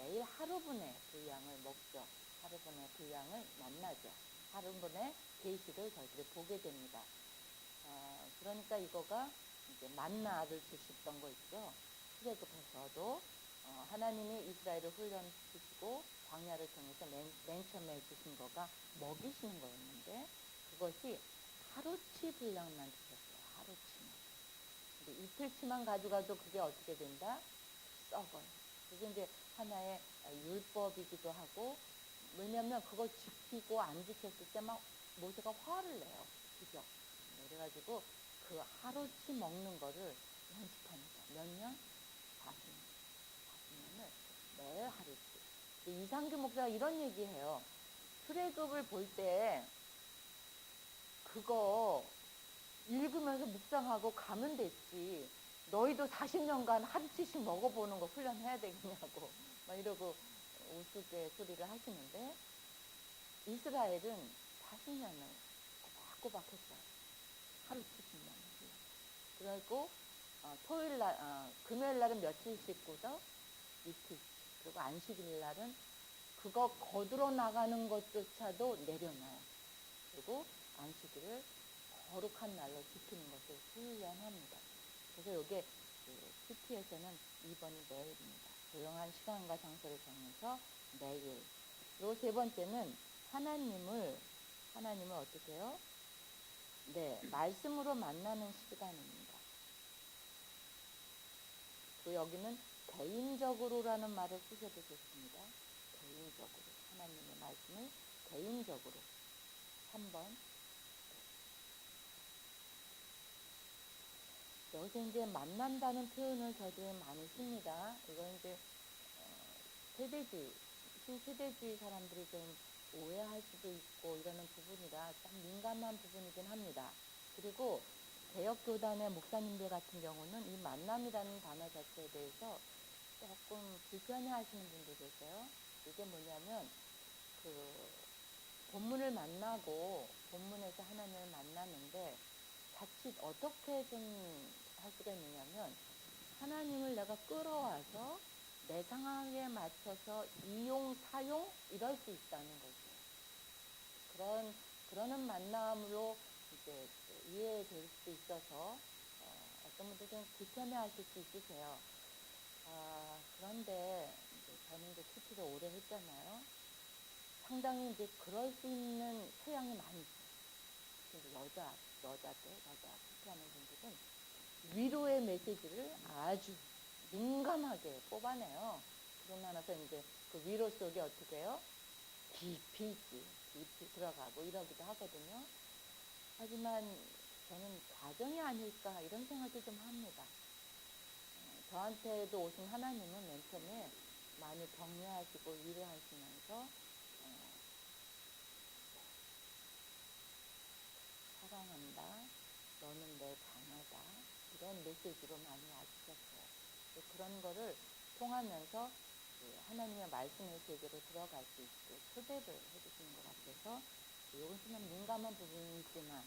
매일 하루분의 분량을 먹죠. 하루분의 분량을 만나죠. 하루분의 계시를 저희들이 보게 됩니다. 그러니까 이거가 이제 만나를 주셨던 거 있죠. 출애굽에서도 하나님이 이스라엘을 훈련시키시고 광야를 통해서 맨 처음에 주신 거가 먹이시는 거였는데 그것이 하루치 분량만 주셨어요. 하루치만. 근데 이틀치만 가져가도 그게 어떻게 된다? 썩어요. 그게 이제 하나의 율법이기도 하고, 왜냐면 그걸 지키고 안 지켰을 때 막 모세가 화를 내요. 그죠? 그래가지고 그 하루치 먹는 거를 연습합니다. 몇 년? 40년. 40년을 매일 하루치. 이상규 목사가 이런 얘기해요. 출애굽을 볼 때 그거 읽으면서 묵상하고 가면 됐지. 너희도 40년간 하루치씩 먹어보는 거 훈련해야 되겠냐고 막 이러고 우스개 소리를 하시는데 이스라엘은 40년을 꼬박꼬박 했어요. 하루치씩만. 그리고 금요일 날은 며칠씩 꽂아? 이틀씩. 그리고 안식일 날은 그거 거들어 나가는 것조차도 내려놔요. 그리고 안식일을 거룩한 날로 지키는 것을 훈련합니다. 그래서 이게 CT에서는 2번이 매일입니다. 조용한 시간과 장소를 정해서 매일. 그리고 세 번째는 하나님을 어떻게 해요? 네, 말씀으로 만나는 시간입니다. 또 여기는 개인적으로라는 말을 쓰셔도 좋습니다. 개인적으로. 하나님의 말씀을 개인적으로. 3번. 여기서 이제 만난다는 표현을 저희들이 많이 씁니다. 이건 이제 신세대주의 사람들이 좀 오해할 수도 있고 이러는 부분이라 참 민감한 부분이긴 합니다. 그리고 개혁교단의 목사님들 같은 경우는 이 만남이라는 단어 자체에 대해서 조금 불편해하시는 분도 계세요. 이게 뭐냐면 본문을 만나고 본문에서 하나님을 만나는데 자칫 어떻게 좀 할 수가 있느냐면 하나님을 내가 끌어와서 내 상황에 맞춰서 이용, 사용 이럴 수 있다는 거죠. 그러는 만남으로 이제 이해될 수도 있어서 어떤 분들 좀 불편해하실 수 있으세요. 그런데 이제 저는 이제 TT를 오래 했잖아요. 상당히 이제 그럴 수 있는 소양이 많이 있어요. 여자들 TT하는 분들은 위로의 메시지를 아주 민감하게 뽑아내요. 그러고 나서 이제 그 위로 속에 어떻게 해요? 깊이 들어가고 이러기도 하거든요. 하지만 저는 과정이 아닐까 이런 생각도 좀 합니다. 저한테도 오신 하나님은 맨 처음에 많이 격려하시고 위로하시면서 사랑한다, 너는 내 자녀다 이런 메시지로 많이 와주셨어요. 그런 거를 통하면서 하나님의 말씀의 세계로 들어갈 수 있게 초대를 해주시는 것 같아서 이건 좀 민감한 부분이 있지만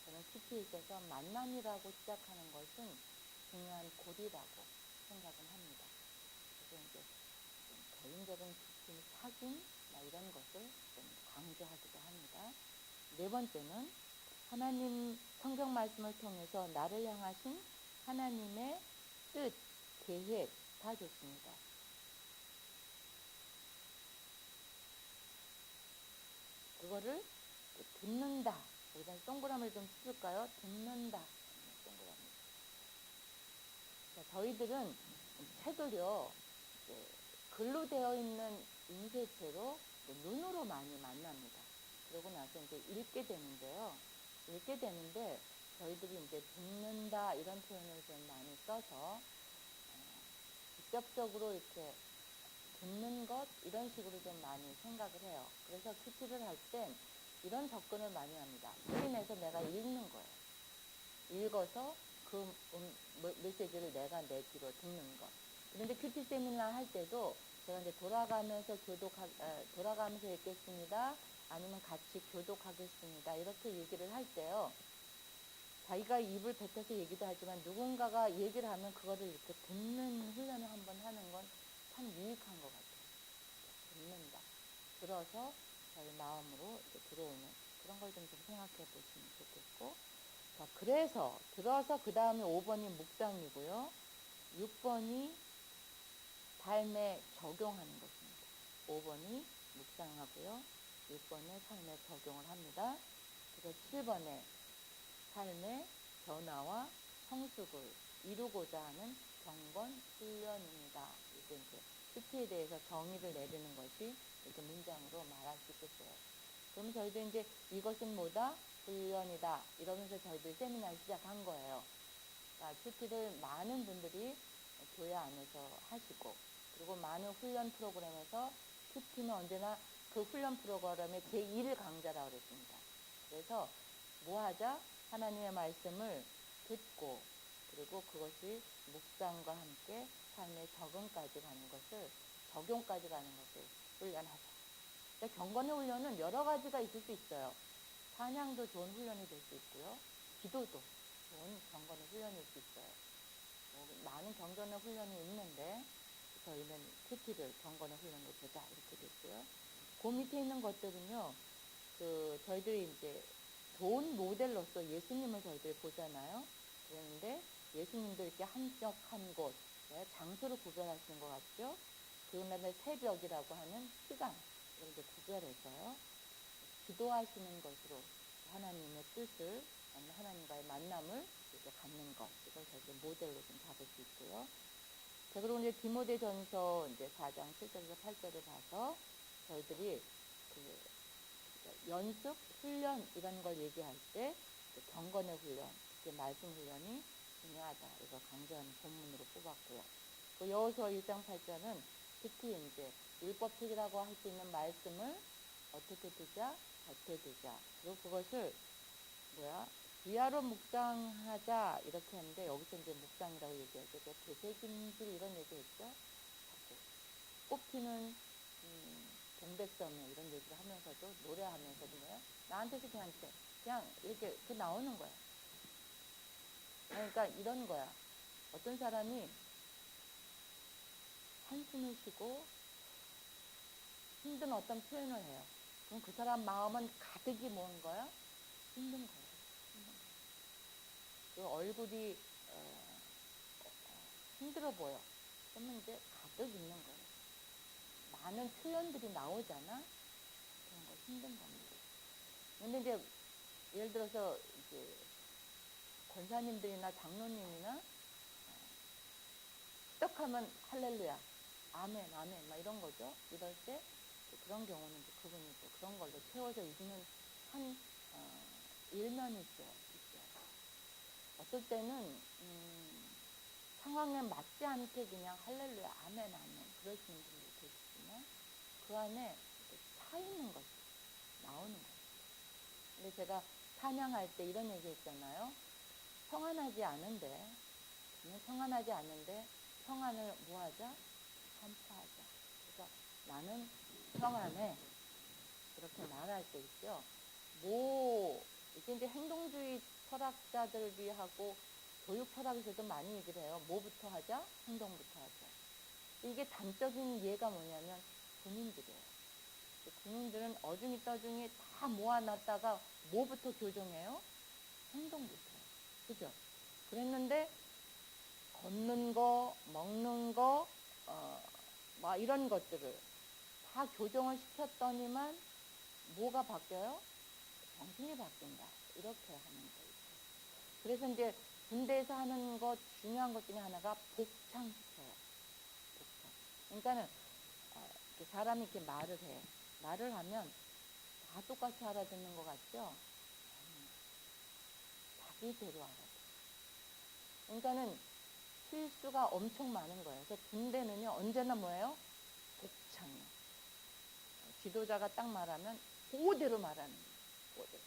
저는 TT에 있어서 만남이라고 시작하는 것은 중요한 고리라고 생각은 합니다. 그래서 이제 개인적인 사귐 이런 것을 좀 강조하기도 합니다. 네 번째는 하나님 성경 말씀을 통해서 나를 향하신 하나님의 뜻, 계획 다 좋습니다. 그거를 듣는다. 여기다 동그라미를 좀 쳐줄까요? 듣는다. 동그라미. 자, 저희들은 책을요, 글로 되어 있는 인쇄체로 눈으로 많이 만납니다. 그러고 나서 이제 읽게 되는데 저희들이 이제 듣는다 이런 표현을 좀 많이 써서 직접적으로 이렇게 듣는 것 이런 식으로 좀 많이 생각을 해요. 그래서 PT를 할 땐 이런 접근을 많이 합니다. 스크린에서 내가 읽는 거예요. 읽어서 그 메시지를 내가 내 귀로 듣는 것. 그런데 큐티 세미나 할 때도 제가 이제 돌아가면서 읽겠습니다. 아니면 같이 교독하겠습니다. 이렇게 얘기를 할 때요. 자기가 입을 뱉어서 얘기도 하지만 누군가가 얘기를 하면 그거를 이렇게 듣는 훈련을 한번 하는 건 참 유익한 것 같아요. 듣는다. 들어서 저희 마음으로 이렇게 들어오는 그런 걸 좀 생각해 보시면 좋겠고, 자, 그래서 들어서 그 다음에 5번이 묵상이고요. 6번이 삶에 적용하는 것입니다. 5번이 묵상하고요. 6번에 삶에 적용을 합니다. 그래서 7번에 삶의 변화와 성숙을 이루고자 하는 경건 훈련입니다. 이게 이제 PT에 대해서 정의를 내리는 것이 이렇게 문장으로 말할 수 있겠어요. 그럼 저희도 이제 이것은 뭐다? 훈련이다. 이러면서 저희들 세미나를 시작한 거예요. 그러니까 PT를 많은 분들이 교회 안에서 하시고, 그리고 많은 훈련 프로그램에서 PT는 언제나 그 훈련 프로그램의 제1 강자라고 그랬습니다. 그래서 뭐 하자? 하나님의 말씀을 듣고, 그리고 그것이 묵상과 함께 삶의 적응까지 가는 것을, 적용까지 가는 것을 훈련하자. 그러니까 경건의 훈련은 여러 가지가 있을 수 있어요. 찬양도 좋은 훈련이 될 수 있고요. 기도도 좋은 경건의 훈련일 수 있어요. 많은 경건의 훈련이 있는데 저희는 PT를 경건의 훈련으로 보자 이렇게 됐고요. 그 밑에 있는 것들은요, 저희들이 이제 좋은 모델로서 예수님을 저희들이 보잖아요. 그런데 예수님도 이렇게 한적한 곳, 장소를 구별하시는 것 같죠? 그다음에 새벽이라고 하는 시간, 이런 데 구별해서요. 기도하시는 것으로 하나님의 뜻을, 하나님과의 만남을 이렇게 갖는 것, 이걸 저희들 모델로 좀 잡을 수 있고요. 자, 그리고 이제 디모데전서 이제 4장 7절에서 8절을 봐서 저희들이 연습, 훈련 이런 걸 얘기할 때 경건의 훈련, 특히 말씀 훈련이 중요하다. 이걸 강조하는 본문으로 뽑았고요. 그 여호수아 1장 8절은 특히 이제 율법책이라고 할 수 있는 말씀을 어떻게 두자, 겉에 두자. 그리고 그것을 귀하로 묵상하자 이렇게 하는데 여기서 이제 묵상이라고 얘기할 때 되새김질 이런 얘기했죠. 꽃피는 동백섬에 이런 얘기를 하면서도 노래하면서도 나한테서 그냥 이렇게 나오는 거야. 그러니까 이런 거야. 어떤 사람이 한숨을 쉬고 힘든 어떤 표현을 해요. 그럼 그 사람 마음은 가득이 뭔 거야? 힘든 거야. 그 얼굴이 힘들어 보여. 그러면 이제 가득 있는 거예요. 많은 표현들이 나오잖아. 그런 거 힘든 겁니다. 근데 이제 예를 들어서 이제 권사님들이나 장로님이나 떡하면 할렐루야, 아멘, 아멘, 막 이런 거죠. 이럴 때 그런 경우는 그분이 또 그런 걸로 채워져 있는 한 일면이 있죠. 어떨 때는 상황에 맞지 않게 그냥 할렐루야, 아멘, 아멘 그러시는 분들이 계시지만 그 안에 차 있는 것이 나오는 거예요. 근데 제가 찬양할 때 이런 얘기 했잖아요. 평안하지 않은데 평안을 뭐하자? 선포하자. 그래서 나는 평안해. 이렇게 말할 때 있죠. 이게 이제 행동주의 철학자들이 하고 교육 철학에서도 많이 얘기를 해요. 뭐부터 하자? 행동부터 하자. 이게 단적인 예가 뭐냐면 군인들이에요. 군인들은 어중이 떠중이 다 모아놨다가 뭐부터 교정해요? 행동부터. 그죠? 그랬는데 걷는 거, 먹는 거, 막 이런 것들을 다 교정을 시켰더니만 뭐가 바뀌어요? 정신이 바뀐다. 이렇게 하는 거예요. 그래서 이제 군대에서 하는 것 중요한 것 중에 하나가 복창시켜요. 복창. 그러니까는 사람이 이렇게 말을 해. 말을 하면 다 똑같이 알아듣는 것 같죠? 자기대로 알아듣는. 그러니까는 실수가 엄청 많은 거예요. 그래서 군대는요 언제나 뭐예요? 복창이요. 지도자가 딱 말하면 그대로 말하는 거예요. 그대로.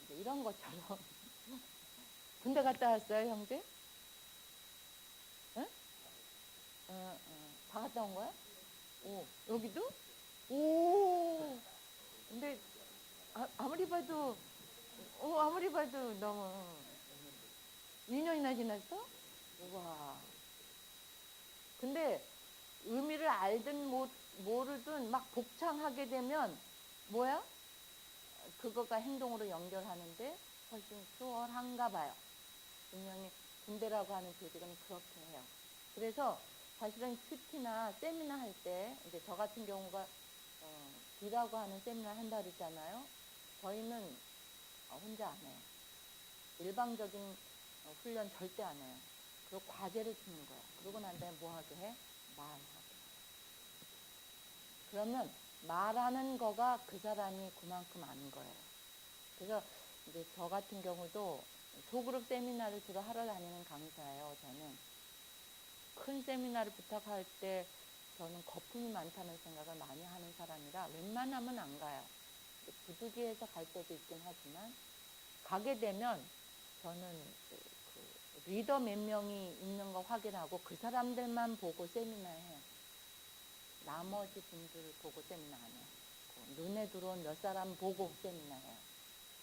이제 이런 것처럼 군대 갔다 왔어요, 형제? 응? 다 갔다 온 거야? 오, 여기도? 오, 근데 아무리 봐도 너무 2년이나 지났어? 우와. 근데 의미를 알든 모르든 막 복창하게 되면 뭐야? 그거가 행동으로 연결하는데 훨씬 수월한가 봐요. 분명히 군대라고 하는 조직은 그렇게 해요. 그래서 사실은 큐티나 세미나 할 때 이제 저 같은 경우가 D라고 하는 세미나 한다 그랬잖아요. 저희는 혼자 안 해요. 일방적인 훈련 절대 안 해요. 그리고 과제를 주는 거야. 그러고 난 다음에 뭐 하게 해? 말하게. 그러면 말하는 거가 그 사람이 그만큼 아는 거예요. 그래서 이제 저 같은 경우도 소그룹 세미나를 주로 하러 다니는 강사예요. 저는 큰 세미나를 부탁할 때 저는 거품이 많다는 생각을 많이 하는 사람이라 웬만하면 안 가요. 부득이해서 갈 때도 있긴 하지만 가게 되면 저는 그 리더 몇 명이 있는 거 확인하고 그 사람들만 보고 세미나 해요. 나머지 분들 보고 세미나 안 해요. 눈에 들어온 몇 사람 보고 세미나 해요.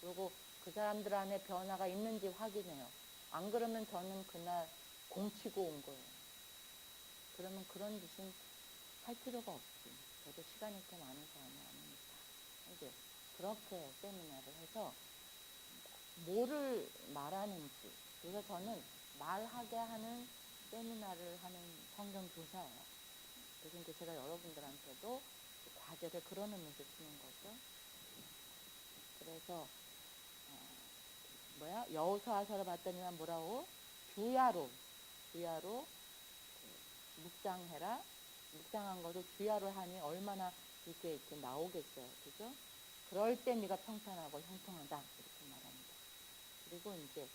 그리고 그 사람들 안에 변화가 있는지 확인해요. 안 그러면 저는 그날 공치고 온 거예요. 그러면 그런 짓은 할 필요가 없지. 저도 시간이 그렇게 많은 사람이 아니니까. 이제 그렇게 세미나를 해서 뭐를 말하는지. 그래서 저는 말하게 하는 세미나를 하는 성경교사예요. 그래서 이제 제가 여러분들한테도 과제를 그런 의미에서 주는 거죠. 그래서 여호수아서를 봤더니만 뭐라고? 주야로 묵상해라. 묵상한 것을 주야로 하니 얼마나 이렇게 나오겠어요. 그죠? 그럴 때 네가 평탄하고 형통하다. 이렇게 말합니다. 그리고 이제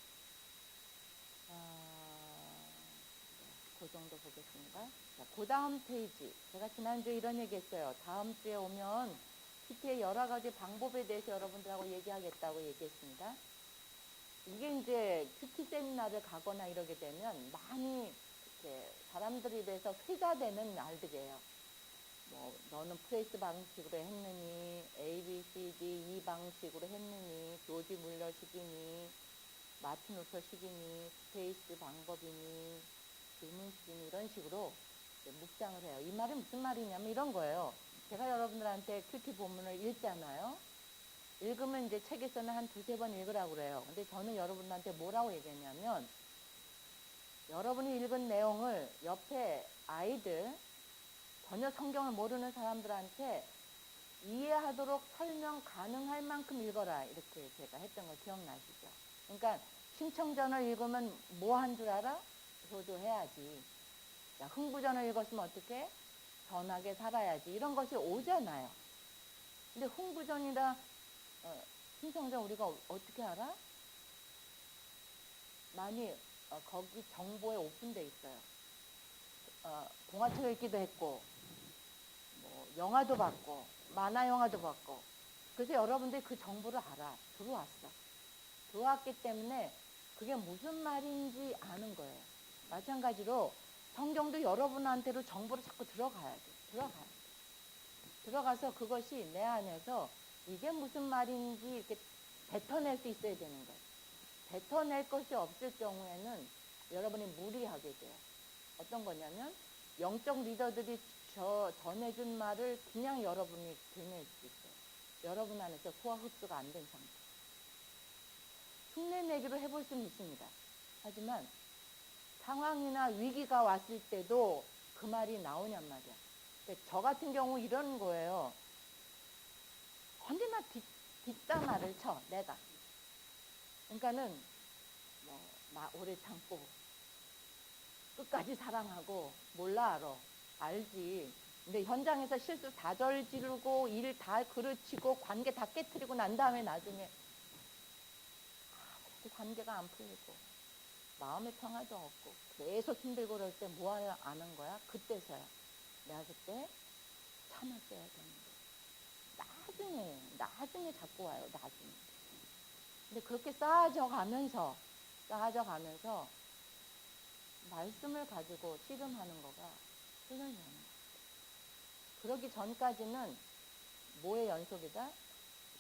그 정도 보겠습니다. 자, 그 다음 페이지. 제가 지난주에 이런 얘기 했어요. 다음 주에 오면 PT의 여러 가지 방법에 대해서 여러분들하고 얘기하겠다고 얘기했습니다. 이게 이제 큐티 세미나를 가거나 이러게 되면 많이 이렇게 사람들에 대해서 회자되는 말들이에요. 뭐 너는 프레이스 방식으로 했느니, A, B, C, D, 이 방식으로 했느니, 조지 물러식이니, 마틴 루터 식이니, 스페이스 방법이니, 질문식이니 이런 식으로 묵상을 해요. 이 말이 무슨 말이냐면 이런 거예요. 제가 여러분들한테 큐티 본문을 읽잖아요. 읽으면 이제 책에서는 한 두세 번 읽으라고 그래요. 근데 저는 여러분한테 뭐라고 얘기했냐면 여러분이 읽은 내용을 옆에 아이들 전혀 성경을 모르는 사람들한테 이해하도록 설명 가능할 만큼 읽어라. 이렇게 제가 했던 거 기억나시죠? 그러니까 신청전을 읽으면 뭐 한 줄 알아? 효도해야지. 야, 흥부전을 읽었으면 어떻게? 선하게 살아야지. 이런 것이 오잖아요. 근데 흥부전이나 신청전 우리가 어떻게 알아? 많이 거기 정보에 오픈돼 있어요. 동화책 읽기도 했고 뭐 영화도 봤고 만화 영화도 봤고 그래서 여러분들이 그 정보를 알아. 들어왔기 때문에 그게 무슨 말인지 아는 거예요. 마찬가지로 성경도 여러분한테로 정보를 자꾸 들어가야 돼. 들어가서 그것이 내 안에서 이게 무슨 말인지 이렇게 뱉어낼 수 있어야 되는 거예요. 뱉어낼 것이 없을 경우에는 여러분이 무리하게 돼요. 어떤 거냐면 영적 리더들이 전해준 말을 그냥 여러분이 들낼 수 있어요. 여러분 안에서 소화 흡수가 안 된 상태. 흉내내기로 해볼 수는 있습니다. 하지만 상황이나 위기가 왔을 때도 그 말이 나오냔 말이야. 저 같은 경우 이런 거예요. 언제나 뒷담화를 쳐, 내가. 그러니까는 오래 참고 끝까지 사랑하고 몰라 알지. 근데 현장에서 실수 다 저지르고 일 다 그르치고 관계 다 깨트리고 난 다음에 나중에 관계가 안 풀리고 마음의 평화도 없고 계속 힘들고 그럴 때 뭐 아는 거야? 그때서야. 내가 그때 참았어야 되는데 나중에 자꾸 와요. 나중에. 근데 그렇게 쌓아져 가면서 말씀을 가지고 씨름하는 거가 훈련이 오는 거예요. 그러기 전까지는 뭐의 연속이다?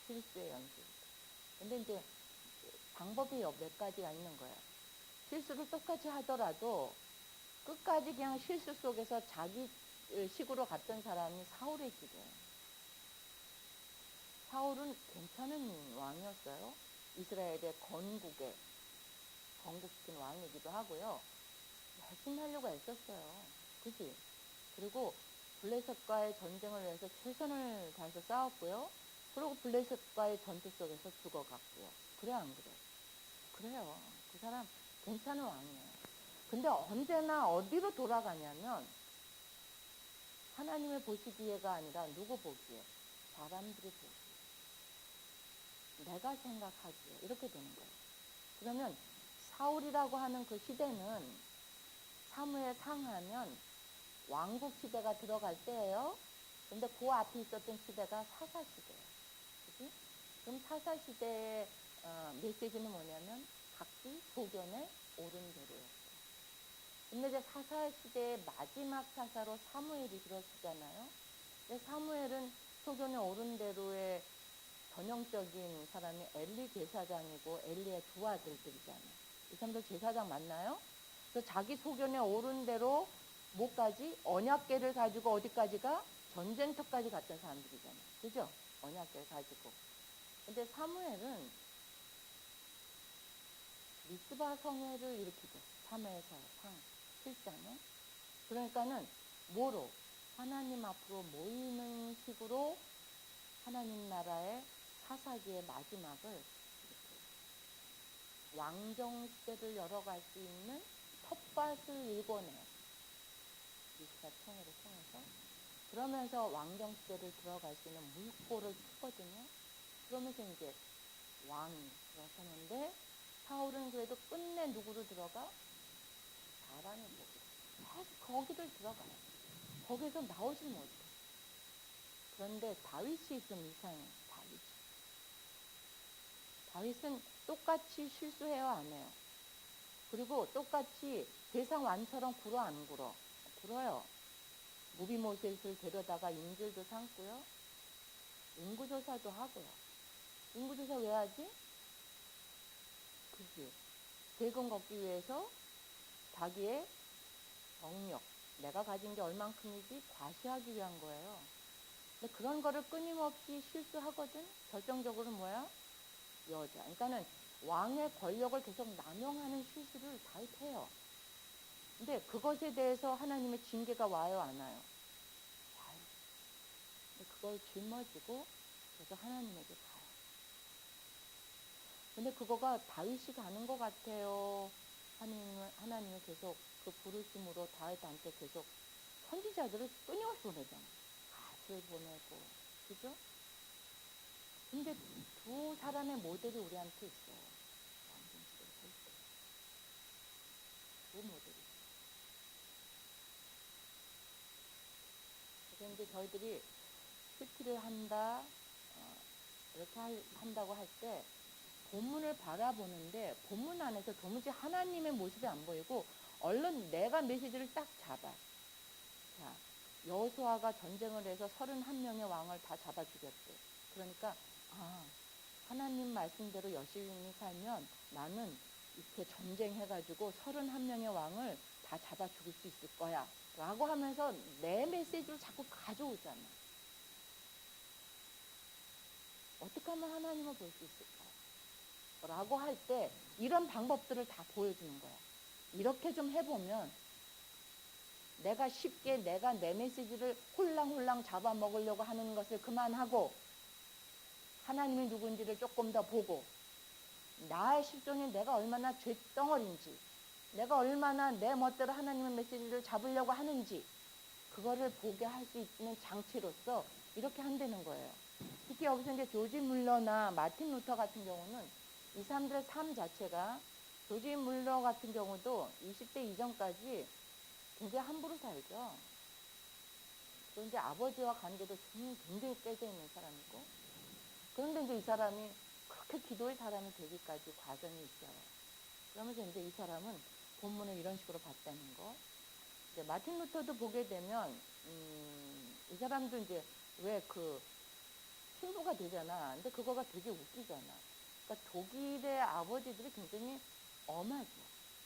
실수의 연속이다. 근데 이제 방법이 몇 가지가 있는 거예요. 실수를 똑같이 하더라도 끝까지 그냥 실수 속에서 자기 식으로 갔던 사람이 사울의 시대예요. 사울은 괜찮은 왕이었어요. 이스라엘의 건국시킨 왕이기도 하고요. 열심히 하려고 애썼어요. 그치? 그리고 블레셋과의 전쟁을 위해서 최선을 다해서 싸웠고요. 그리고 블레셋과의 전투 속에서 죽어갔고요. 그래 안 그래? 그래요. 그 사람 괜찮은 왕이에요. 근데 언제나 어디로 돌아가냐면 하나님의 보시기에가 아니라 누구 보기에? 사람들이 보기에. 내가 생각하기에. 이렇게 되는 거예요. 그러면 사울이라고 하는 그 시대는 사무엘 상하면 왕국 시대가 들어갈 때예요. 근데 그 앞에 있었던 시대가 사사 시대예요. 그치? 그럼 사사 시대의 메시지는 뭐냐면 각기 소견에 오른 대로였어요. 근데 이제 사사 시대의 마지막 사사로 사무엘이 들어서잖아요. 근데 사무엘은 소견에 오른 대로의 전형적인 사람이 엘리 제사장이고 엘리의 두 아들들이잖아요. 이 사람들 제사장 맞나요? 그래서 자기 소견에 오른 대로 뭐까지? 언약궤를 가지고 어디까지가? 전쟁터까지 갔던 사람들이잖아요. 그죠? 언약궤를 가지고. 근데 사무엘은 미스바 성회를 일으키죠. 3회에서 상 7장에. 그러니까는 뭐로? 하나님 앞으로 모이는 식으로 하나님 나라의 사사기의 마지막을 이렇게 왕정 시대를 열어갈 수 있는 텃밭을 일궈내요. 미스바 총회를 통해서. 그러면서 왕정 시대를 들어갈 수 있는 물꼬를 트거든요. 그러면서 이제 왕이 들어서는데 사울은 그래도 끝내 누구로 들어가? 바람의 목으로. 계속 거기를 들어가요. 거기서 나오질 못해. 그런데 다윗이 좀 이상해요. 다윗은 똑같이 실수해요, 안 해요? 그리고 똑같이 세상 왕처럼 굴어 안 굴어? 굴어요. 무비모셋을 데려다가 인질도 삼고요. 인구조사도 하고요. 인구조사 왜 하지? 그지? 세금 걷기 위해서 자기의 경력, 내가 가진 게 얼만큼이지 과시하기 위한 거예요. 근데 그런 거를 끊임없이 실수하거든. 결정적으로 뭐야? 여자. 그러니까는 왕의 권력을 계속 남용하는 실수를 다 해요. 근데 그것에 대해서 하나님의 징계가 와요, 안 와요? 와요. 근데 그걸 짊어지고 그래서 하나님에게 가요. 근데 그거가 다윗이 가는 것 같아요. 하나님은 계속 그 부르심으로 다윗한테 계속 선지자들을 끊임없이 보내잖아. 갓을 보내고, 그죠? 근데 두 사람의 모델이 우리한테 있어요. 왕정시대를 볼 때. 두 모델이. 그래서 이제 저희들이 CT를 한다, 이렇게 한다고 할 때 본문을 바라보는데 본문 안에서 도무지 하나님의 모습이 안 보이고 얼른 내가 메시지를 딱 잡아. 자, 여호수아가 전쟁을 해서 31명의 왕을 다 잡아 죽였대. 그러니까 하나님 말씀대로 열심히 살면 나는 이렇게 전쟁해가지고 31명의 왕을 다 잡아 죽일 수 있을 거야. 라고 하면서 내 메시지를 자꾸 가져오잖아. 어떻게 하면 하나님을 볼 수 있을까? 라고 할 때 이런 방법들을 다 보여주는 거야. 이렇게 좀 해보면 내가 쉽게 내가 내 메시지를 홀랑홀랑 잡아먹으려고 하는 것을 그만하고 하나님이 누군지를 조금 더 보고 나의 실존이 내가 얼마나 죄덩어리인지 내가 얼마나 내 멋대로 하나님의 메시지를 잡으려고 하는지 그거를 보게 할 수 있는 장치로서 이렇게 한다는 거예요. 특히 여기서 이제 조지 물러나 마틴 루터 같은 경우는 이 사람들의 삶 자체가 조지 물러 같은 경우도 20대 이전까지 굉장히 함부로 살죠. 그리고 이제 아버지와 관계도 굉장히 깨져 있는 사람이고 그런데 이제 이 사람이 그렇게 기도의 사람이 되기까지 과정이 있어요. 그러면서 이제 이 사람은 본문을 이런 식으로 봤다는 거. 이제 마틴 루터도 보게 되면 이 사람도 이제 왜 그 신부가 되잖아. 근데 그거가 되게 웃기잖아. 그러니까 독일의 아버지들이 굉장히 엄하죠.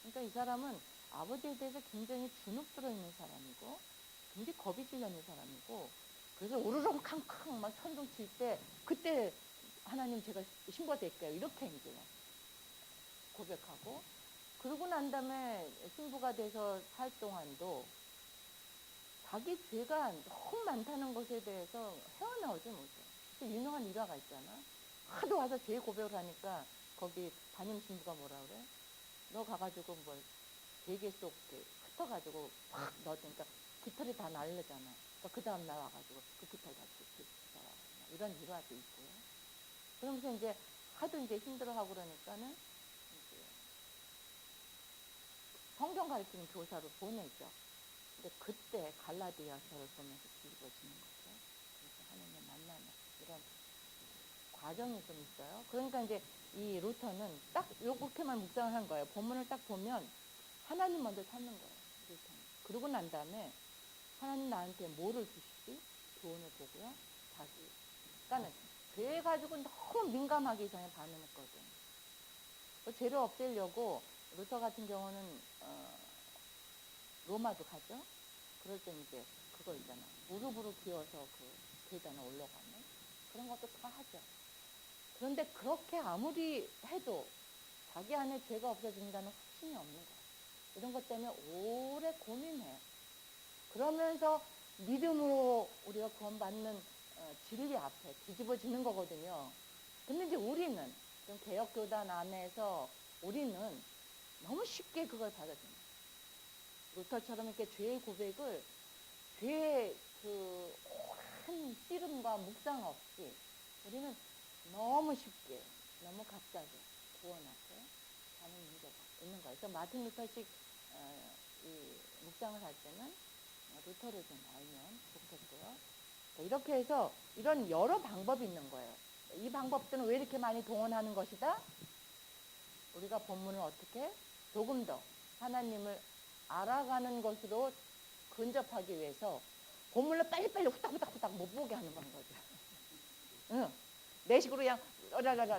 그러니까 이 사람은 아버지에 대해서 굉장히 주눅 들어 있는 사람이고 굉장히 겁이 질려는 사람이고, 그래서 우르렁캉캉 막 천둥 칠 때 그때 하나님 제가 신부가 될게요 이렇게 이제 고백하고, 그러고 난 다음에 신부가 돼서 살 동안도 자기 죄가 너무 많다는 것에 대해서 헤어나오지 못해. 유명한 일화가 있잖아. 하도 와서 죄 고백을 하니까 거기 담임 신부가 뭐라 그래? 너 가가지고 뭘 베개 속에 흩어가지고 확 넣었으니까 깃털이 다 날르잖아. 그러니까 그 다음날 와가지고 그 깃털 가지고 이런 일화도 있고요. 그러면서 이제 하도 이제 힘들어하고 그러니까는 이제 성경 가르치는 교사로 보내죠. 근데 그때 갈라디아서를 보면서 뒤집어지는 거죠. 그래서 하나님 만나는 이런 과정이 좀 있어요. 그러니까 이제 이 루터는 딱 요렇게만 묵상을 한 거예요. 본문을 딱 보면 하나님 먼저 찾는 거예요. 루터는. 그러고 난 다음에 하나님 나한테 뭐를 주시지? 교훈을 보고요. 자기. 그러니까는 죄 가지고 너무 민감하게 이전에 반응했거든. 그 죄를 없애려고 루터 같은 경우는 로마도 가죠. 그럴 때 이제 그거 있잖아. 무릎으로 기어서 그 계단에 올라가는 그런 것도 다 하죠. 그런데 그렇게 아무리 해도 자기 안에 죄가 없어진다는 확신이 없는 거야. 이런 것 때문에 오래 고민해. 그러면서 믿음으로 우리가 구원받는 진리 앞에 뒤집어지는 거거든요. 근데 이제 우리는 좀 개혁교단 안에서 우리는 너무 쉽게 그걸 받아들여요. 루터처럼 이렇게 죄의 고백을 죄의 그 오랜 씨름과 묵상 없이 우리는 너무 쉽게, 너무 갑자기 구원 앞에 가는 문제가 있는 거예요. 그래서 마틴 루터식 이 묵상을 할 때는 루터를 좀 알면 좋겠고요. 이렇게 해서 이런 여러 방법이 있는 거예요. 이 방법들은 왜 이렇게 많이 동원하는 것이다? 우리가 본문을 어떻게 조금 더 하나님을 알아가는 것으로 근접하기 위해서 본문을 빨리빨리 후딱후딱 못 보게 하는 건 거죠. 응. 내 식으로 그냥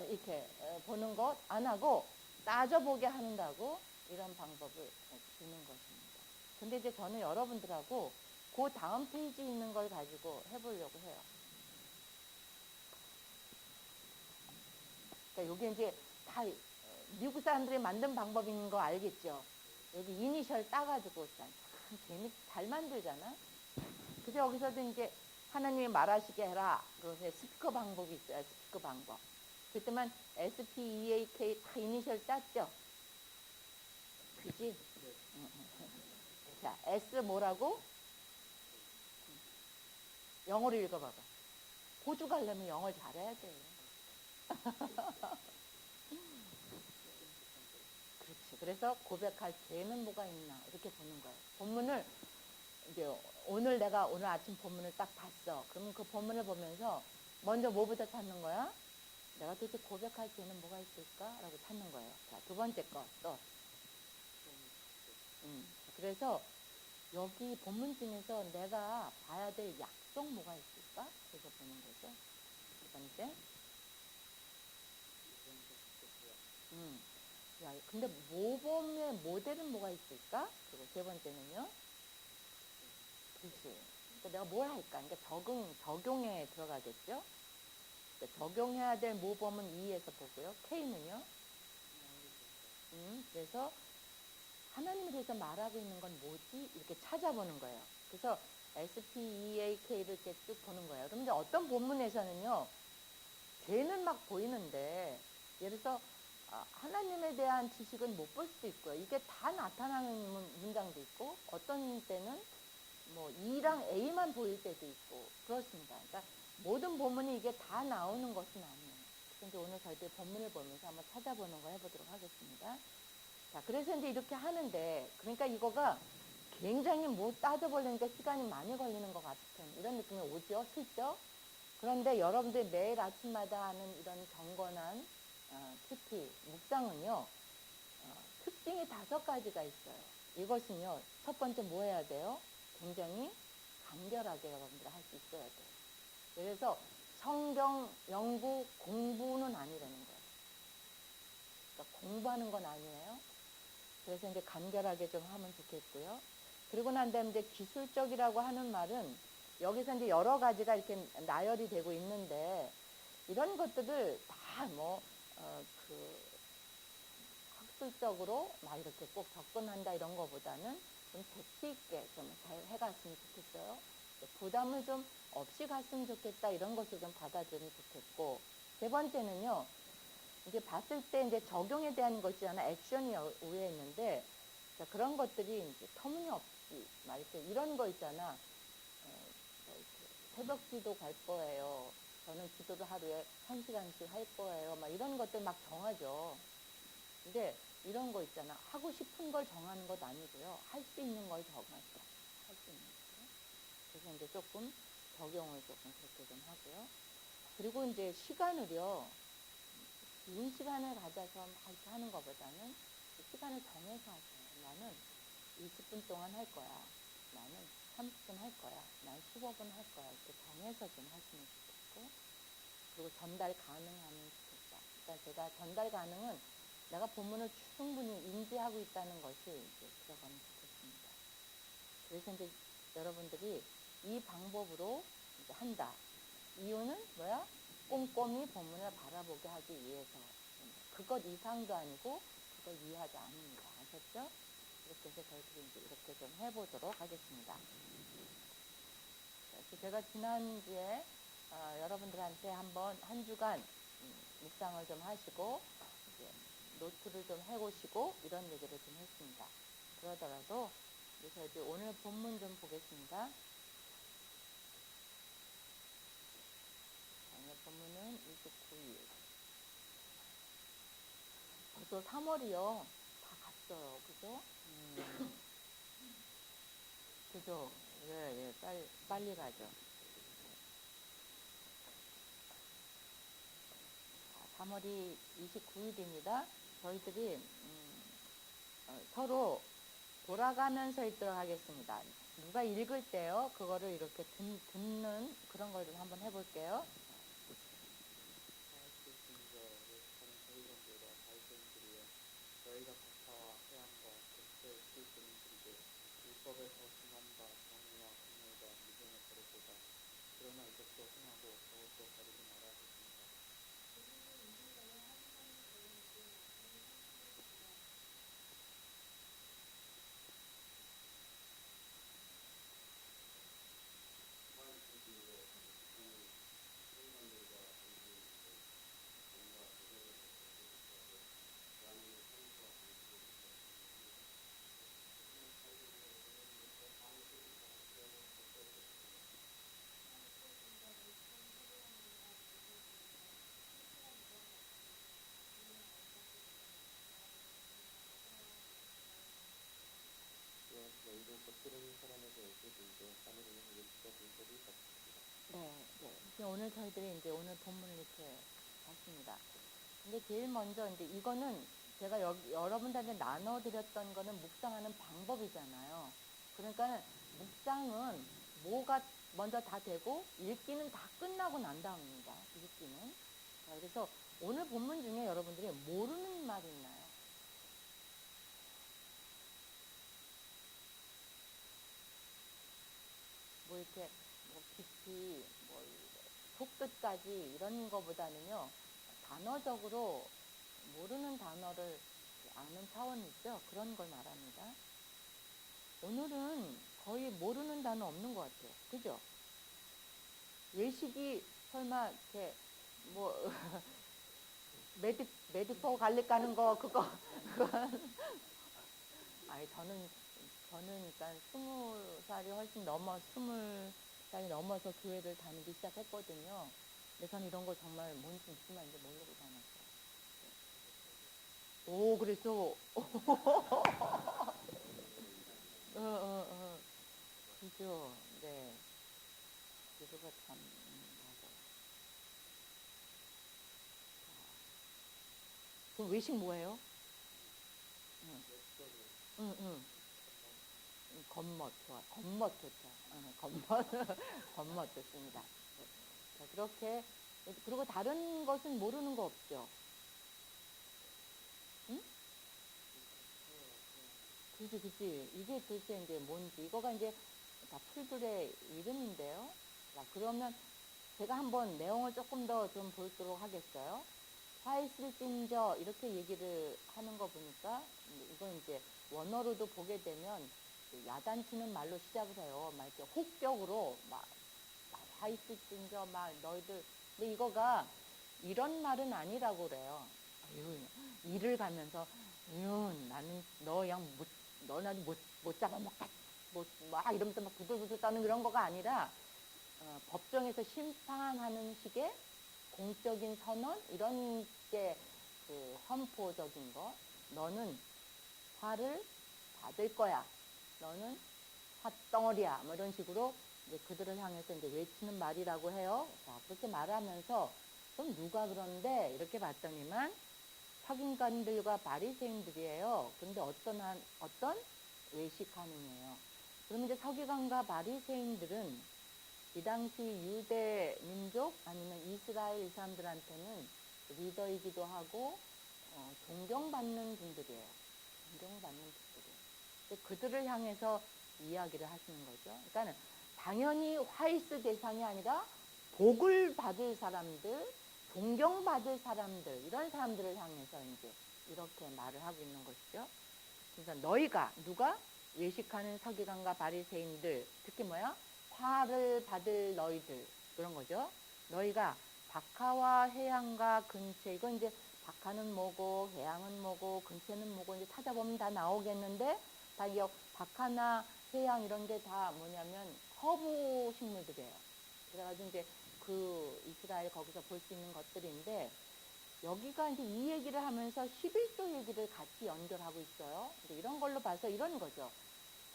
이렇게 보는 것 안 하고 따져보게 한다고 이런 방법을 주는 것입니다. 근데 이제 저는 여러분들하고 그 다음 페이지 있는 걸 가지고 해보려고 해요. 그러니까 이게 이제 다 미국 사람들이 만든 방법인 거 알겠죠? 여기 이니셜 따가지고 참 잘 만들잖아. 그래서 여기서도 이제 하나님이 말하시게 해라. 그래서 스피커 방법이 있어요. 스피커 방법. 그때만 SPEAK 다 이니셜 땄죠? 그지? 자, S 뭐라고? 영어로 읽어봐봐. 호주 가려면 영어 잘해야 돼. 그렇지. 그래서 고백할 죄는 뭐가 있나 이렇게 보는 거예요. 본문을 이제 오늘 아침 본문을 딱 봤어. 그러면 그 본문을 보면서 먼저 뭐부터 찾는 거야? 내가 도대체 고백할 죄는 뭐가 있을까? 라고 찾는 거예요. 자, 두 번째 거 또. 그래서 여기 본문 중에서 내가 봐야 될 약속 뭐가 있을까? 그래서 보는 거죠. 두 번째. 야, 근데 모범의 모델은 뭐가 있을까? 그리고 세 번째는요. 그렇지. 그러니까 내가 뭘 할까? 그러니까 적용에 들어가겠죠. 그러니까 적용해야 될 모범은 E에서 보고요. K는요. 그래서 하나님에 대해서 말하고 있는 건 뭐지? 이렇게 찾아보는 거예요. 그래서 SPEAK를 이렇게 쭉 보는 거예요. 그런데 어떤 본문에서는요, 죄는 막 보이는데, 예를 들어서 하나님에 대한 지식은 못 볼 수도 있고요. 이게 다 나타나는 문장도 있고, 어떤 때는 뭐 E랑 A만 보일 때도 있고, 그렇습니다. 그러니까 모든 본문이 이게 다 나오는 것은 아니에요. 그래서 이제 오늘 저희들 본문을 보면서 한번 찾아보는 거 해보도록 하겠습니다. 자, 그래서 이제 이렇게 하는데, 그러니까 이거가 굉장히 뭐 따져보려니까 시간이 많이 걸리는 것 같은 이런 느낌이 오죠, 슬쩍. 그런데 여러분들 매일 아침마다 하는 이런 경건한 특히 묵상은요, 특징이 5가지가 있어요. 이것은요, 첫 번째 뭐 해야 돼요? 굉장히 간결하게 여러분들 할 수 있어야 돼요. 그래서 성경 연구 공부는 아니라는 거예요. 그러니까 공부하는 건 아니에요. 그래서 이제 간결하게 좀 하면 좋겠고요. 그리고 난 다음에 이제 기술적이라고 하는 말은 여기서 이제 여러 가지가 이렇게 나열이 되고 있는데 이런 것들을 다 뭐, 그, 학술적으로 막 이렇게 꼭 접근한다 이런 거보다는 좀 재치 있게 좀 해갔으면 좋겠어요. 부담을 좀 없이 갔으면 좋겠다 이런 것을 좀 받아들이면 좋겠고 세 번째는요. 이제 봤을 때 이제 적용에 대한 것이잖아. 액션이 위에 있는데 그런 것들이 이제 터무니없이 막 이렇게 이런 거 있잖아. 새벽 기도 갈 거예요. 저는 기도를 하루에 1시간씩 할 거예요. 막 이런 것들 막 정하죠. 근데 이런 거 있잖아. 하고 싶은 걸 정하는 것 아니고요. 할 수 있는 걸 정하죠. 할 수 있는 거. 그래서 이제 조금 적용을 조금 그렇게 좀 하고요. 그리고 이제 시간을요. 긴 시간을 가져서 막 이렇게 하는 것보다는 시간을 정해서 하세요. 나는 20분 동안 할 거야. 나는 30분 할 거야. 난 15분 할 거야. 이렇게 정해서 좀 하시면 좋겠고 그리고 전달 가능하면 좋겠다. 일단 제가 전달 가능은 내가 본문을 충분히 인지하고 있다는 것이 이제 들어가면 좋겠습니다. 그래서 이제 여러분들이 이 방법으로 이제 한다. 이유는 뭐야? 꼼꼼히 본문을 바라보게 하기 위해서. 그것 이상도 아니고 그걸 이해하지 않습니다. 아셨죠? 이렇게 해서 저희들이 이제 이렇게 좀 해보도록 하겠습니다. 제가 지난주에 여러분들한테 한번 한 주간 묵상을 좀 하시고 이제 노트를 좀 해보시고 이런 얘기를 좀 했습니다. 그러더라도 그래서 이제 오늘 본문 좀 보겠습니다. 오늘 본문은 29일. 벌써 3월이요. 다 갔어요. 그죠? 그죠? 예, 예, 빨리 가죠. 3월이 29일입니다. 저희들이 서로 돌아가면서 읽도록 하겠습니다. 누가 읽을 때요, 그거를 이렇게 듣는 그런 걸 좀 한번 해볼게요. 너희가 가사와 해안과 객체의 수있는 그리고 율법에서 행한 바 정의와 공의가 믿음의 버릇보다 그러나 이것도 행하고 저것도 버리지 말아야 했습니다. 너희도 겉으로는 사람에게 애써들고 안으로는 예수가 불법이 같습니다. 네, 네. 오늘 저희들이 이제 오늘 본문을 이렇게 봤습니다. 근데 제일 먼저 이제 이거는 제가 여러분들한테 나눠드렸던 거는 묵상하는 방법이잖아요. 그러니까 묵상은 뭐가 먼저 다 되고 읽기는 다 끝나고 난 다음입니다. 읽기는. 자, 그래서 오늘 본문 중에 여러분들이 모르는 말이 있나요? 뭐 이렇게 뭐 깊이 뭐 속끝까지 이런 거보다는요. 단어적으로 모르는 단어를 아는 차원이 있죠. 그런 걸 말합니다. 오늘은 거의 모르는 단어 없는 것 같아요. 그죠? 외식이 설마 이렇게 뭐 메디포 갈릭 가는 거 그거 아니 저는 일단 20살이 훨씬 넘어 20살이 넘어서 교회를 다니기 시작했거든요. 근데 저는 이런 거 정말 뭔지 무슨 말인지 모르고 다녔어요. 오, 그래서 그죠? 네. 그거가 참 맞아요. 그럼 외식 뭐예요? 응. 겉멋 좋아. 겉멋 좋죠. 겉멋 겉멋 좋습니다. 자, 그렇게 그리고 다른 것은 모르는 거 없죠. 응? 그지. 이게 도대체 이제 뭔지. 이거가 이제 다 풀들의 이름인데요. 자, 그러면 제가 한번 내용을 조금 더 좀 볼도록 하겠어요. 화이슬진저 이렇게 얘기를 하는 거 보니까 이건 이제 원어로도 보게 되면 야단치는 말로 시작을 해요. 막 이렇게 혹격으로 막 화이슬진저 막 너희들. 근데 이거가 이런 말은 아니라고 그래요. 아유, 일을 가면서 아유, 나는 너 그냥 너는 못 잡아먹다 막 이러면서 막 부들부들 떠는 그런 거가 아니라 법정에서 심판하는 식의 공적인 선언 이런 게 그 험포적인 거. 너는 화를 받을 거야. 너는 화덩어리야. 뭐 이런 식으로 이제 그들을 향해서 이제 외치는 말이라고 해요. 자, 그렇게 말하면서 그럼 누가 그런데 이렇게 봤더니만 서기관들과 바리새인들이에요. 근데 어떤 외식하느냐예요. 그럼 이제 서기관과 바리새인들은 이 당시 유대 민족 아니면 이스라엘 이 사람들한테는 리더이기도 하고 존경받는 분들이에요. 존경받는 분들이에요. 근데 그들을 향해서 이야기를 하시는 거죠. 그러니까 당연히 화이스 대상이 아니라 복을 받을 사람들, 존경받을 사람들, 이런 사람들을 향해서 이제 이렇게 말을 하고 있는 것이죠. 그래서 너희가 누가 외식하는 서기관과 바리새인들, 특히 뭐야? 화를 받을 너희들, 그런 거죠. 너희가 박하와 해양과 근처, 이건 이제 박하는 뭐고 해양은 뭐고 근처는 뭐고 이제 찾아보면 다 나오겠는데, 다 이 박하나 해양 이런 게 다 뭐냐면 허브 식물들이에요. 그래가지고 이제 그 이스라엘 거기서 볼 수 있는 것들인데, 여기가 이제 이 얘기를 하면서 11조 얘기를 같이 연결하고 있어요. 이런 걸로 봐서 이런 거죠.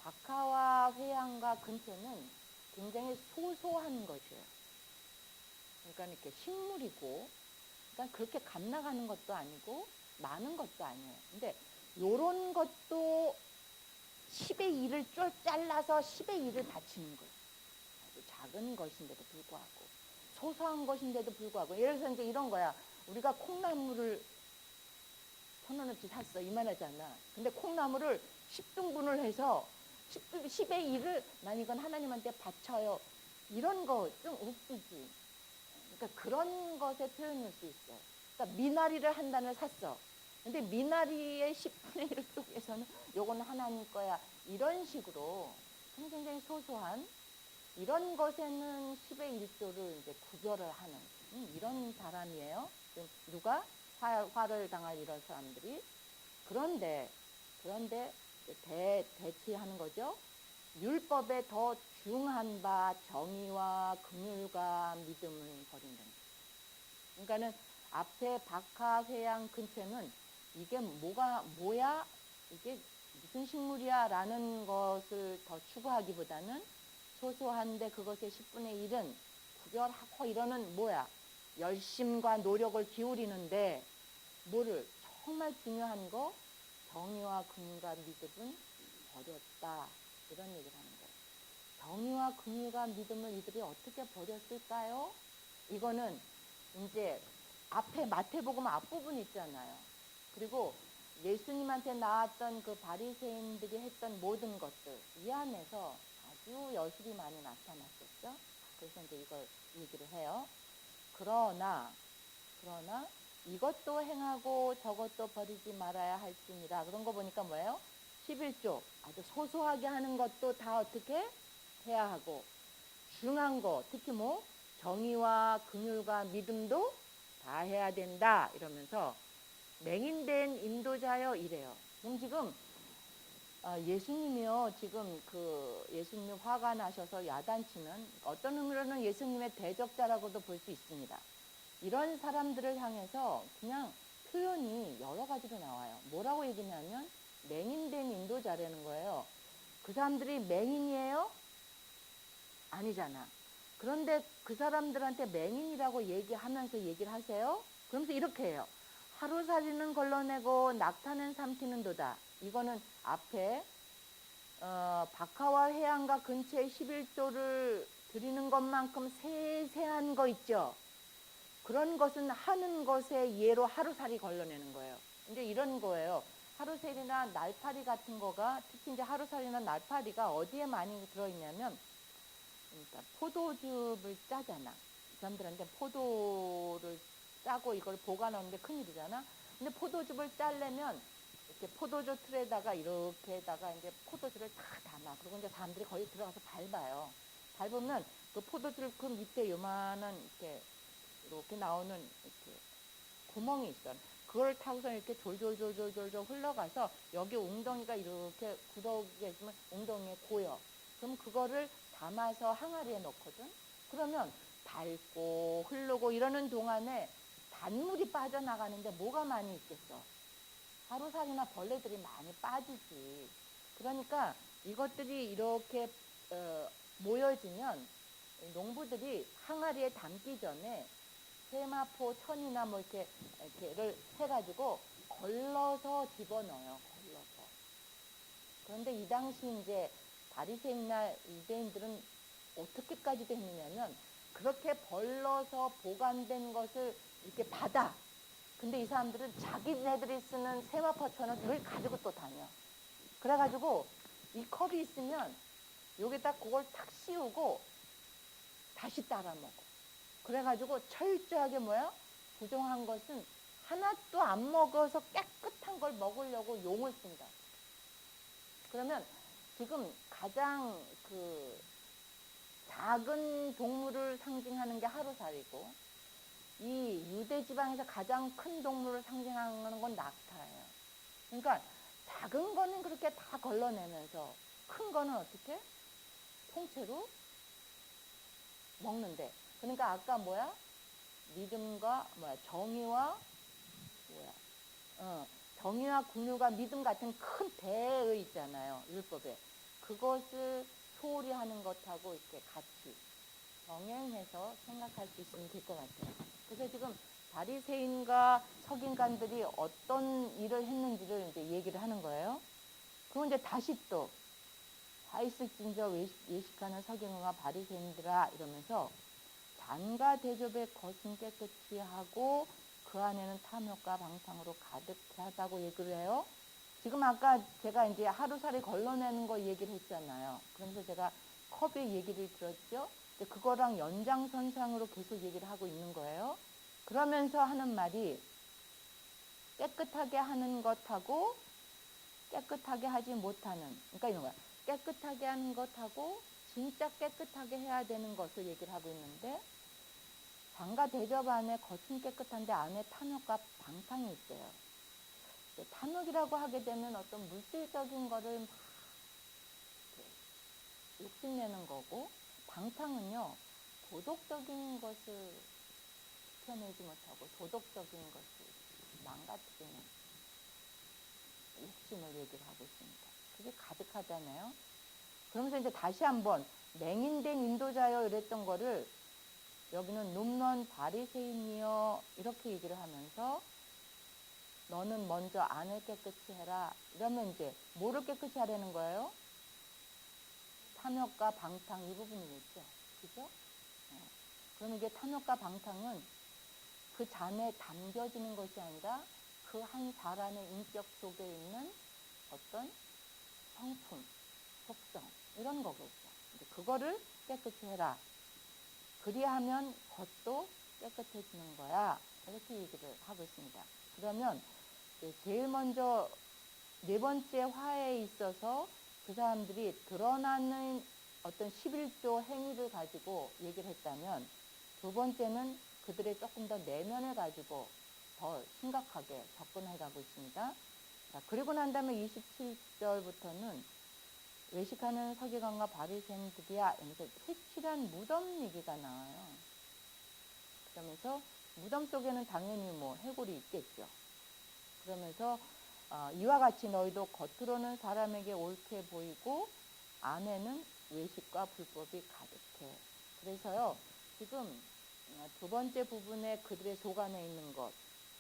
박하와 회양과 근처는 굉장히 소소한 것이에요. 그러니까 이렇게 식물이고, 그러니까 그렇게 값 나가는 것도 아니고 많은 것도 아니에요. 근데 요런 것도 10의 1을 잘라서 10의 1을 바치는 거예요. 아주 작은 것인데도 불구하고, 소소한 것인데도 불구하고. 예를 들어서 이제 이런 거야. 우리가 콩나물을 1,000원어치 샀어. 이만하잖아. 근데 콩나물을 10등분을 해서 10의 1을 난 이건 하나님한테 바쳐요. 이런 거 좀 웃기지. 그러니까 그런 것에 표현할 수 있어요. 그러니까 미나리를 한 단을 샀어. 근데 미나리의 10분의 1을 쪽에서는 요건 하나님 거야. 이런 식으로 굉장히 소소한 이런 것에는 10의 1조를 이제 구별을 하는 이런 사람이에요. 누가? 화를 당할 이런 사람들이. 그런데 대치하는 거죠. 율법에 더 중한 바 정의와 긍휼과 믿음을 버린다. 그러니까는 앞에 박하 회양 근처는 이게 뭐야? 이게 무슨 식물이야? 라는 것을 더 추구하기보다는 소소한데 그것의 10분의 1은 구별하고 이러는 뭐야? 열심과 노력을 기울이는데 뭐를 정말 중요한 거 정의와 긍휼과 믿음은 버렸다. 이런 얘기를 하는 거예요. 정의와 긍휼과 믿음을 이들이 어떻게 버렸을까요? 이거는 이제 앞에 마태복음 앞부분 있잖아요. 그리고 예수님한테 나왔던 그 바리새인들이 했던 모든 것들 이 안에서 아주 여실히 많이 나타났었죠. 그래서 이제 이걸 얘기를 해요. 그러나 이것도 행하고 저것도 버리지 말아야 할지니라. 그런 거 보니까 뭐예요? 11조 아주 소소하게 하는 것도 다 어떻게 해야 하고 중요한 거 특히 뭐 정의와 긍휼과 믿음도 다 해야 된다 이러면서 맹인된 인도자여 이래요. 그럼 지금 예수님이요 지금 그 예수님이 화가 나셔서 야단치는 어떤 의미로는 예수님의 대적자라고도 볼 수 있습니다. 이런 사람들을 향해서 그냥 표현이 여러 가지로 나와요. 뭐라고 얘기냐면 맹인된 인도자라는 거예요. 그 사람들이 맹인이에요? 아니잖아. 그런데 그 사람들한테 맹인이라고 얘기하면서 얘기를 하세요? 그러면서 이렇게 해요. 하루살이는 걸러내고 낙타는 삼키는도다. 이거는 앞에 박하와 해안가 근처에 11조를 드리는 것만큼 세세한 거 있죠. 그런 것은 하는 것에 예로 하루살이 걸러내는 거예요. 이제 이런 거예요. 하루살이나 날파리 같은 거가, 특히 이제 하루살이나 날파리가 어디에 많이 들어있냐면, 그러니까 포도즙을 짜잖아. 이 사람들한테 포도를 짜고 이걸 보관하는데 큰일이잖아. 근데 포도즙을 짜려면 이렇게 포도주 틀에다가 이렇게다가 이제 포도주를 다 담아. 그리고 이제 사람들이 거기 들어가서 밟아요. 밟으면 그 포도주를 그 밑에 요만한 이렇게 나오는 이렇게 구멍이 있어. 그걸 타고서 이렇게 졸졸졸졸졸 흘러가서 여기 웅덩이가 이렇게 구더기가 있으면 웅덩이에 고여. 그럼 그거를 담아서 항아리에 넣거든. 그러면 밟고 흐르고 이러는 동안에 단물이 빠져나가는데 뭐가 많이 있겠어. 하루살이나 벌레들이 많이 빠지지. 그러니까 이것들이 이렇게 모여지면 농부들이 항아리에 담기 전에 세마포 천이나 뭐 이렇게를 해가지고 걸러서 집어넣어요. 걸러서. 그런데 이 당시 이제 바리새인이나 유대인들은 어떻게까지도 했느냐면 그렇게 벌러서 보관된 것을 이렇게 받아. 근데 이 사람들은 자기네들이 쓰는 세마포천을 그걸 가지고 또 다녀. 그래가지고 이 컵이 있으면 여기다 그걸 탁 씌우고 다시 따라 먹어. 그래가지고 철저하게 부정한 것은 하나도 안 먹어서 깨끗한 걸 먹으려고 용을 쓴다. 그러면 지금 가장 그 작은 동물을 상징하는 게 하루살이고, 이 유대 지방에서 가장 큰 동물을 상징하는 건 낙타예요. 그러니까 작은 거는 그렇게 다 걸러내면서 큰 거는 어떻게? 통째로 먹는데. 그러니까 아까 믿음과 정의와 정의와 궁유가 믿음 같은 큰 대의 있잖아요. 율법에. 그것을 소홀히 하는 것하고 이렇게 같이 병행해서 생각할 수 있으면 될 것 같아요. 그래서 지금 바리새인과 서기관들이 어떤 일을 했는지를 이제 얘기를 하는 거예요. 그건 이제 다시 또 다 있을진저 외식하는 서기관과 바리새인들아 이러면서 잔과 대접에 겉은 깨끗이 하고 그 안에는 탐욕과 방탕으로 가득해 하다고 얘기를 해요. 지금 아까 제가 이제 하루살이 걸러내는 거 얘기를 했잖아요. 그러면서 제가 컵의 얘기를 들었죠. 그거랑 연장선상으로 계속 얘기를 하고 있는 거예요. 그러면서 하는 말이 깨끗하게 하는 것하고 깨끗하게 하지 못하는, 그러니까 이런 거야. 깨끗하게 하는 것하고 진짜 깨끗하게 해야 되는 것을 얘기를 하고 있는데, 잔과 대접 안에 겉은 깨끗한데 안에 탐욕과 방탕이 있어요. 탐욕이라고 하게 되면 어떤 물질적인 거를 막 욕심내는 거고, 방탕은요 도덕적인 것을 지켜내지 못하고 도덕적인 것을 망가뜨리는 욕심을 얘기를 하고 있습니다. 그게 가득하잖아요. 그러면서 이제 다시 한번 맹인된 인도자여 이랬던 거를 여기는 놈넌 바리새인이여 이렇게 얘기를 하면서 너는 먼저 안을 깨끗이 해라. 이러면 이제 뭐를 깨끗이 하라는 거예요? 탐욕과 방탕 이 부분이겠죠. 그죠? 그럼 이게 탐욕과 방탕은 그 잔에 담겨지는 것이 아니라 그 한 사람의 인격 속에 있는 어떤 성품, 속성 이런 거겠죠. 그거를 깨끗이 해라. 그리하면 겉도 깨끗해지는 거야. 이렇게 얘기를 하고 있습니다. 그러면 제일 먼저 네 번째 화에 있어서 그 사람들이 드러나는 어떤 11조 행위를 가지고 얘기를 했다면, 두 번째는 그들의 조금 더 내면을 가지고 더 심각하게 접근해 가고 있습니다. 자, 그리고 난 다음에 27절부터는 외식하는 서기관과 바리새인들이야 이러면서 회칠한 무덤 얘기가 나와요. 그러면서 무덤 속에는 당연히 해골이 있겠죠. 그러면서 이와 같이 너희도 겉으로는 사람에게 옳게 보이고 안에는 외식과 불법이 가득해. 그래서요 지금 두 번째 부분에 그들의 속 안에 있는 것,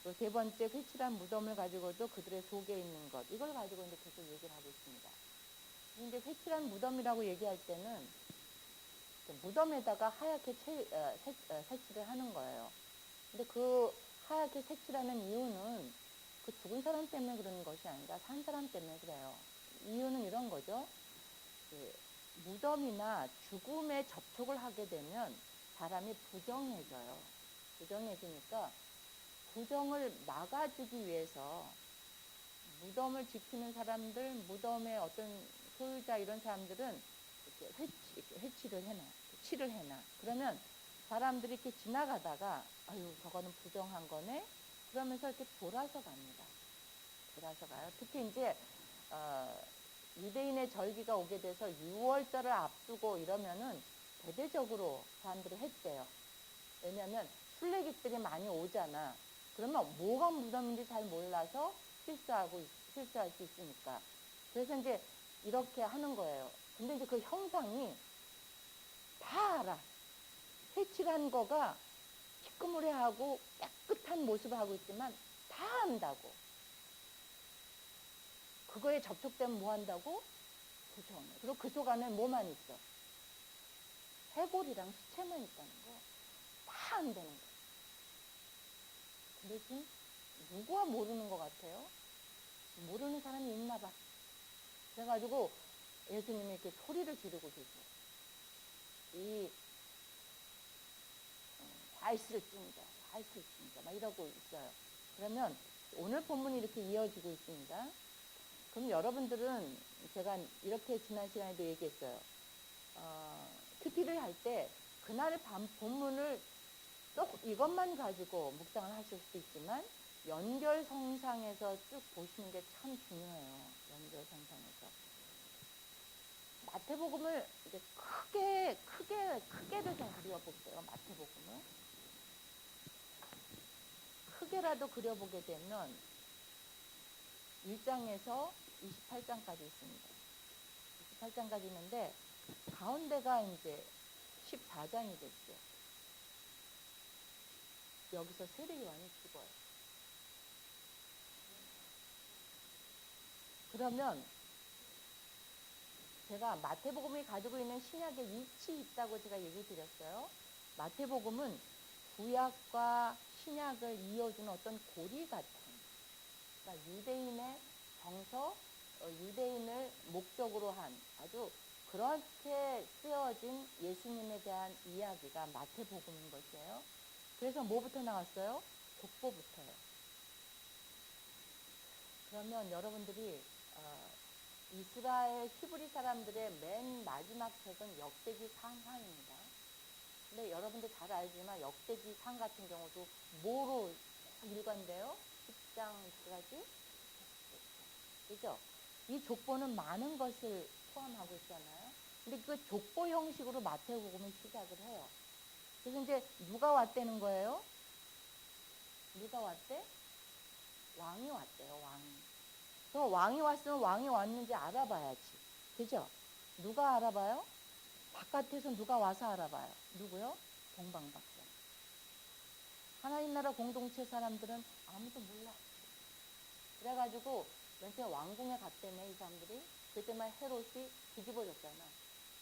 또 세 번째 회칠한 무덤을 가지고도 그들의 속에 있는 것, 이걸 가지고 이제 계속 얘기를 하고 있습니다. 근데 회칠한 무덤이라고 얘기할 때는 무덤에다가 하얗게 색칠을 하는 거예요. 근데 그 하얗게 색칠하는 이유는 그 죽은 사람 때문에 그러는 것이 아니라 산 사람 때문에 그래요. 이유는 이런 거죠. 무덤이나 죽음에 접촉을 하게 되면 사람이 부정해져요. 부정해지니까 부정을 막아주기 위해서 무덤을 지키는 사람들, 무덤의 어떤 소유자 이런 사람들은 이렇게 회치를 해놔, 칠을 해놔. 그러면 사람들이 이렇게 지나가다가 아유 저거는 부정한 거네. 그러면서 이렇게 돌아서 갑니다. 돌아서 가요. 특히 이제 유대인의 절기가 오게 돼서 6월절을 앞두고 이러면은 대대적으로 사람들이 했대요. 왜냐하면 순례객들이 많이 오잖아. 그러면 뭐가 무덤인지 잘 몰라서 실수할 수 있으니까. 그래서 이제 이렇게 하는 거예요. 근데 이제 그 형상이 다 알아. 회칠한 거가 희끄무레하고 깨끗한 모습을 하고 있지만 다 안다고. 그거에 접촉되면 뭐 한다고? 부정해. 그리고 그 속 안에 뭐만 있어? 해골이랑 시체만 있다는 거. 다 안다는 거. 근데 지금 누구와 모르는 것 같아요? 모르는 사람이 있나 봐. 그래가지고 예수님이 이렇게 소리를 지르고 계세요. 이 활쓸진자 막 이러고 있어요. 그러면 오늘 본문이 이렇게 이어지고 있습니다. 그럼 여러분들은 제가 이렇게 지난 시간에도 얘기했어요. 큐티를 할 때 그날 본문을 꼭 이것만 가지고 묵상을 하실 수도 있지만 연결성상에서 쭉 보시는 게 참 중요해요. 연결성상에서. 마태복음을 이제 크게도 좀 그려볼게요. 마태복음을. 크게라도 그려보게 되면 1장에서 28장까지 있습니다. 28장까지 있는데 가운데가 이제 14장이겠죠. 여기서 세례요한이 죽어요. 그러면 제가 마태복음이 가지고 있는 신약의 위치 있다고 제가 얘기 드렸어요. 마태복음은 구약과 신약을 이어주는 어떤 고리 같은, 그러니까 유대인의 정서, 유대인을 목적으로 한 아주 그렇게 쓰여진 예수님에 대한 이야기가 마태복음인 것이에요. 그래서 뭐부터 나왔어요? 족보부터요. 그러면 여러분들이 이스라엘 히브리 사람들의 맨 마지막 책은 역대기 상하입니다. 근데 여러분들 잘 알지만 역대기 상 같은 경우도 뭐로 일관돼요? 10장 까지? 그죠? 이 족보는 많은 것을 포함하고 있잖아요. 근데 그 족보 형식으로 마태복음을 시작을 해요. 그래서 이제 누가 왔다는 거예요? 누가 왔대? 왕이 왔대요, 왕이. 그럼 왕이 왔으면 왕이 왔는지 알아봐야지. 그죠? 누가 알아봐요? 바깥에서 누가 와서 알아봐요. 누구요? 동방박사. 하나님 나라 공동체 사람들은 아무도 몰라. 그래가지고 맨 처음에 왕궁에 갔다며 이 사람들이. 그때만 헤롯이 뒤집어졌잖아.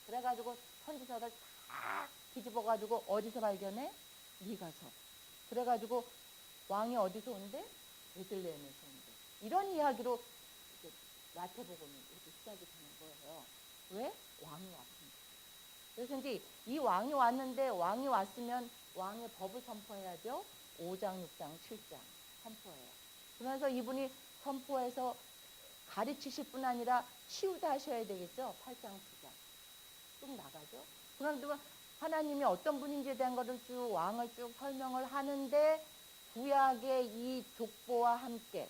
그래가지고 선지서를 다 뒤집어가지고 어디서 발견해? 미가서. 그래가지고 왕이 어디서 온대? 베들레헴에서 온대. 이런 이야기로 마태복음이 이렇게 시작이 되는 거예요. 왜? 왕이 왔습니다. 그래서 이제 이 왕이 왔는데 왕이 왔으면 왕의 법을 선포해야죠. 5장, 6장, 7장 선포해요. 그러면서 이분이 선포해서 가르치실 뿐 아니라 치유도 하셔야 되겠죠. 8장, 9장. 쭉 나가죠. 그런데 하나님이 어떤 분인지에 대한 것을 쭉 왕을 쭉 설명을 하는데 구약의 이 족보와 함께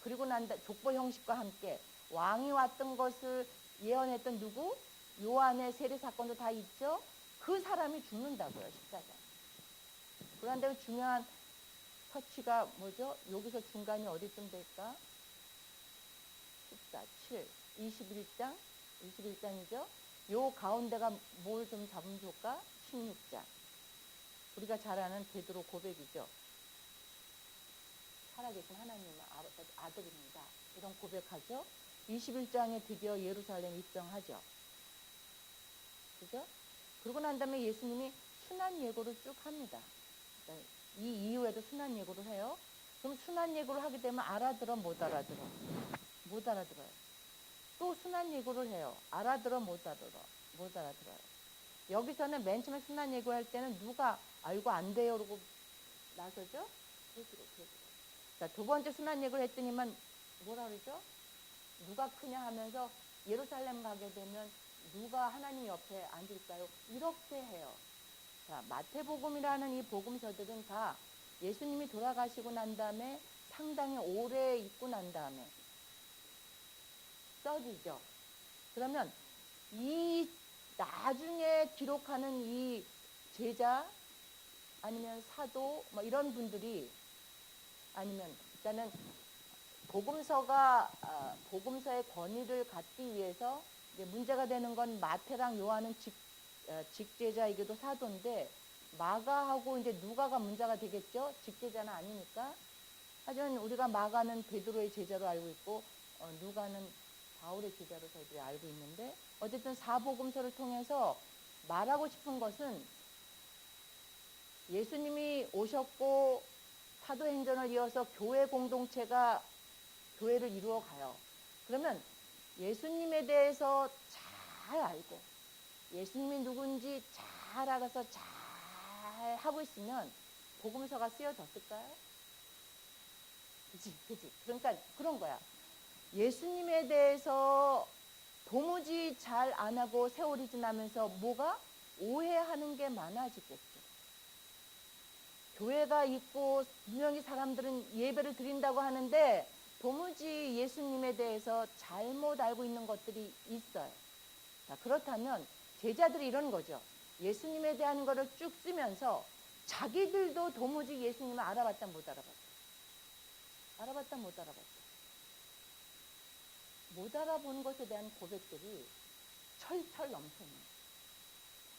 그리고 난 족보 형식과 함께 왕이 왔던 것을 예언했던 누구? 요한의 세례 사건도 다 있죠. 그 사람이 죽는다고요. 14장. 그런데 중요한 터치가 뭐죠? 여기서 중간이 어디쯤 될까? 14, 7, 21장? 21장이죠. 요 가운데가 뭘 좀 잡으면 좋을까? 16장. 우리가 잘 아는 베드로 고백이죠. 살아계신 하나님의 아들입니다. 이런 고백하죠. 21장에 드디어 예루살렘 입성하죠. 그죠? 그러고 난 다음에 예수님이 순환 예고를 쭉 합니다. 그러니까 이 이후에도 순환 예고를 해요. 그럼 순환 예고를 하게 되면 알아들어 못 알아들어? 못 알아들어요. 또 순환 예고를 해요. 알아들어 못 알아들어요. 여기서는 맨 처음에 순환 예고할 때는 누가 알고 안 돼요 그러고 나서죠? 베드로. 자, 두 번째 순환 예고를 했더니만 뭐라 그러죠? 누가 크냐 하면서 예루살렘 가게 되면 누가 하나님 옆에 앉을까요? 이렇게 해요. 자, 마태복음이라는 이 복음서들은 다 예수님이 돌아가시고 난 다음에 상당히 오래 있고 난 다음에 써지죠. 그러면 이 나중에 기록하는 이 제자 아니면 사도 뭐 이런 분들이 아니면 일단은 복음서의 권위를 갖기 위해서 이제 문제가 되는 건 마태랑 요한은 직제자이기도 사도인데 마가하고 이제 누가가 문제가 되겠죠. 직제자는 아니니까. 하지만 우리가 마가는 베드로의 제자로 알고 있고 누가는 바울의 제자로 저희들이 알고 있는데 어쨌든 사복음서를 통해서 말하고 싶은 것은 예수님이 오셨고 사도행전을 이어서 교회 공동체가 교회를 이루어가요. 그러면 예수님에 대해서 잘 알고 예수님이 누군지 잘 알아서 잘 하고 있으면 복음서가 쓰여졌을까요? 그치. 그러니까 그런 거야. 예수님에 대해서 도무지 잘 안 하고 세월이 지나면서 뭐가? 오해하는 게 많아지겠죠. 교회가 있고 분명히 사람들은 예배를 드린다고 하는데 도무지 예수님에 대해서 잘못 알고 있는 것들이 있어요. 자, 그렇다면 제자들이 이런 거죠. 예수님에 대한 거를 쭉 쓰면서 자기들도 도무지 예수님을 알아봤다 못 알아봤다. 못 알아본 것에 대한 고백들이 철철 넘쳐요.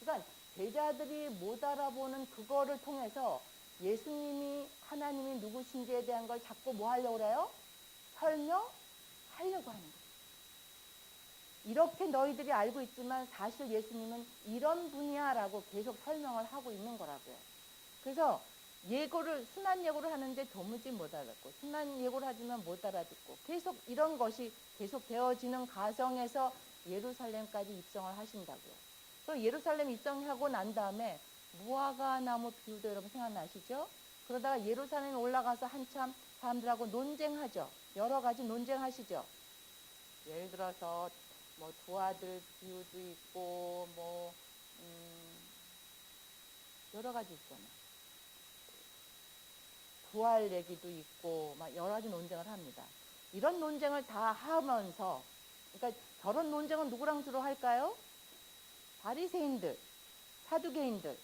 그러니까 제자들이 못 알아보는 그거를 통해서 예수님이 하나님이 누구신지에 대한 걸 자꾸 뭐 하려고 그래요? 설명하려고 하는 거예요. 이렇게 너희들이 알고 있지만 사실 예수님은 이런 분이야라고 계속 설명을 하고 있는 거라고요. 그래서 순환 예고를 하는데 도무지 못 알아듣고 순환 예고를 하지만 못 알아듣고 계속 이런 것이 계속 되어지는 과정에서 예루살렘까지 입성을 하신다고요. 또 예루살렘 입성하고 난 다음에 무화과 나무 비유도 여러분 생각나시죠? 그러다가 예루살렘에 올라가서 한참 사람들하고 논쟁하죠. 여러 가지 논쟁하시죠. 예를 들어서 뭐 두 아들 비유도 있고 뭐 여러 가지 있잖아요. 부활 얘기도 있고 막 여러 가지 논쟁을 합니다. 이런 논쟁을 다 하면서 그러니까 저런 논쟁은 누구랑 주로 할까요? 바리새인들, 사두개인들,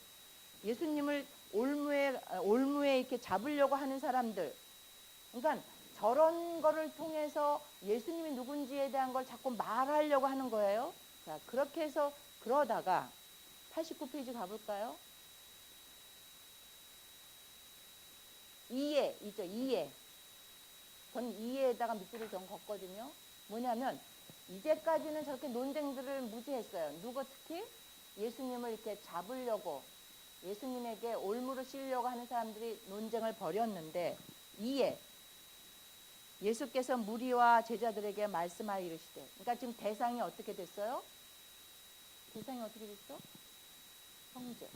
예수님을 올무에 이렇게 잡으려고 하는 사람들. 그러니까 저런 거를 통해서 예수님이 누군지에 대한 걸 자꾸 말하려고 하는 거예요. 자, 그렇게 해서 그러다가 89페이지 가볼까요? 이해 있죠. 이해. 전 이해에다가 밑줄을 좀 걷거든요. 뭐냐면 이제까지는 저렇게 논쟁들을 무지했어요. 누가 특히 예수님을 이렇게 잡으려고 예수님에게 올무를 씌우려고 하는 사람들이 논쟁을 벌였는데 이해. 예수께서 무리와 제자들에게 말씀하여 이르시되 그러니까 지금 대상이 어떻게 됐어요? 대상이 어떻게 됐어? 형제.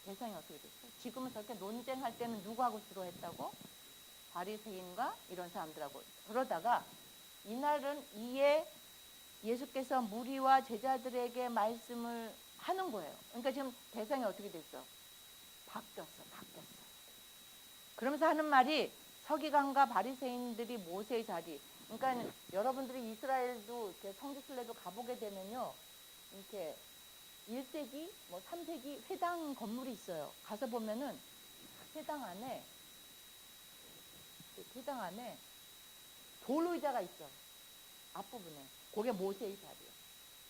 대상이 어떻게 됐어? 지금은 저렇게 논쟁할 때는 누구하고 주로 했다고? 바리새인과 이런 사람들하고. 그러다가 이날은 이에 예수께서 무리와 제자들에게 말씀을 하는 거예요. 그러니까 지금 대상이 어떻게 됐어? 바뀌었어. 그러면서 하는 말이 서기관과 바리새인들이 모세의 자리. 그러니까 여러분들이 이스라엘도 이렇게 성지순례도 가보게 되면요, 이렇게 1세기, 뭐 3세기 회당 건물이 있어요. 가서 보면은 회당 안에 돌 의자가 있어. 앞부분에. 그게 모세의 자리예요.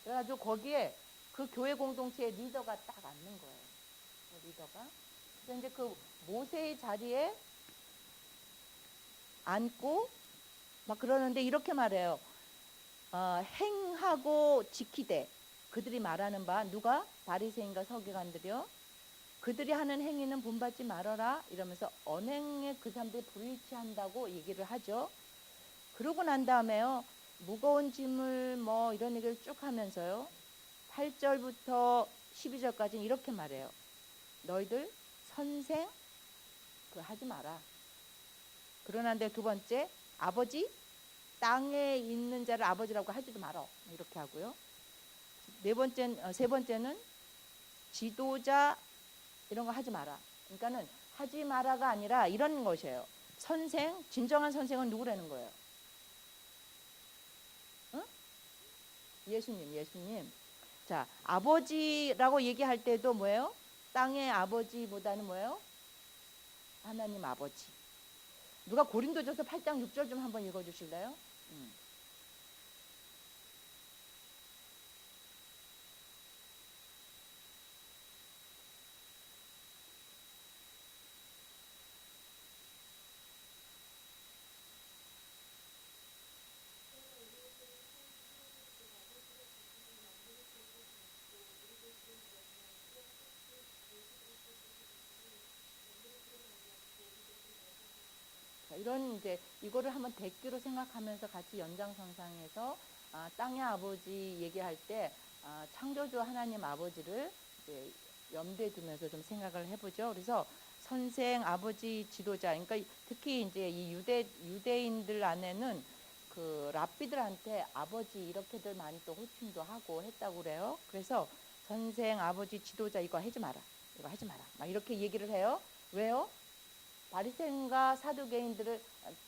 그래가지고 거기에 그 교회 공동체의 리더가 딱 앉는 거예요. 그 리더가. 그래서 이제 그 모세의 자리에 앉고 막 그러는데 이렇게 말해요. 행하고 지키되 그들이 말하는 바 누가? 바리새인과 서기관들이요. 그들이 하는 행위는 본받지 말아라 이러면서 언행에 그 사람들이 불일치한다고 얘기를 하죠. 그러고 난 다음에요. 무거운 짐을 뭐 이런 얘기를 쭉 하면서요. 8절부터 12절까지는 이렇게 말해요. 너희들 선생 그 하지 마라. 그러는데 두 번째 아버지 땅에 있는 자를 아버지라고 하지도 말어. 이렇게 하고요. 세 번째는 지도자 이런 거 하지 마라. 그러니까는 하지 마라가 아니라 이런 것이에요. 선생, 진정한 선생은 누구라는 거예요? 응? 예수님. 자, 아버지라고 얘기할 때도 뭐예요? 땅의 아버지보다는 뭐예요? 하나님 아버지. 누가 고린도전서 8장 6절 좀 한번 읽어주실래요? 자, 이런 이제 이거를 한번 대규로 생각하면서 같이 연장선상에서 땅의 아버지 얘기할 때 창조주 하나님 아버지를 이제 염두에 두면서 좀 생각을 해보죠. 그래서 선생, 아버지, 지도자. 그러니까 특히 이제 이 유대인들 안에는 그 랍비들한테 아버지 이렇게들 많이 또 호칭도 하고 했다고 그래요. 그래서 선생, 아버지, 지도자 이거 하지 마라. 이거 하지 마라. 막 이렇게 얘기를 해요. 왜요? 바리새인과 사두개인들을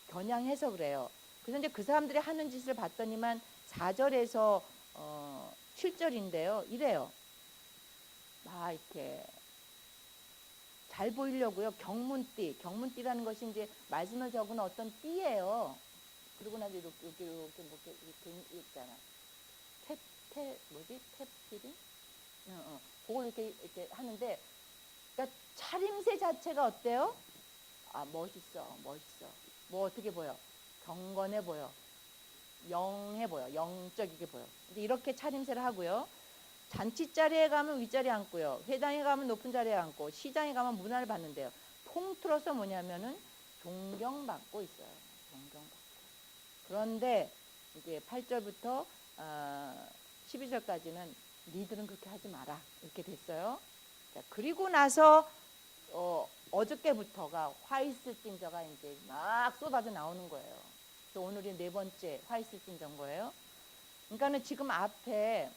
겨냥해서 그래요. 그래서 이제 그 사람들이 하는 짓을 봤더니만 4절에서 7절인데요. 이래요. 막 이렇게 잘 보이려고요. 경문띠라는 것이 이제 말씀을 적은 어떤 띠예요. 그리고 나서 이렇게 있잖아. 탭피링? 그걸 이렇게 하는데, 그러니까 차림새 자체가 어때요? 멋있어. 뭐 어떻게 보여? 경건해 보여. 영해 보여. 영적이게 보여. 이제 이렇게 차림새를 하고요. 잔치자리에 가면 윗자리에 앉고요. 회당에 가면 높은 자리에 앉고, 시장에 가면 문화를 받는데요. 통틀어서 뭐냐면은 존경받고 있어요. 존경받고. 그런데 이제 8절부터 12절까지는 니들은 그렇게 하지 마라. 이렇게 됐어요. 자, 그리고 나서 어저께부터가 화이스진저가 이제 막 쏟아져 나오는 거예요. 그래서 오늘이 네 번째 화이스진저인 거예요. 그러니까는 지금 앞에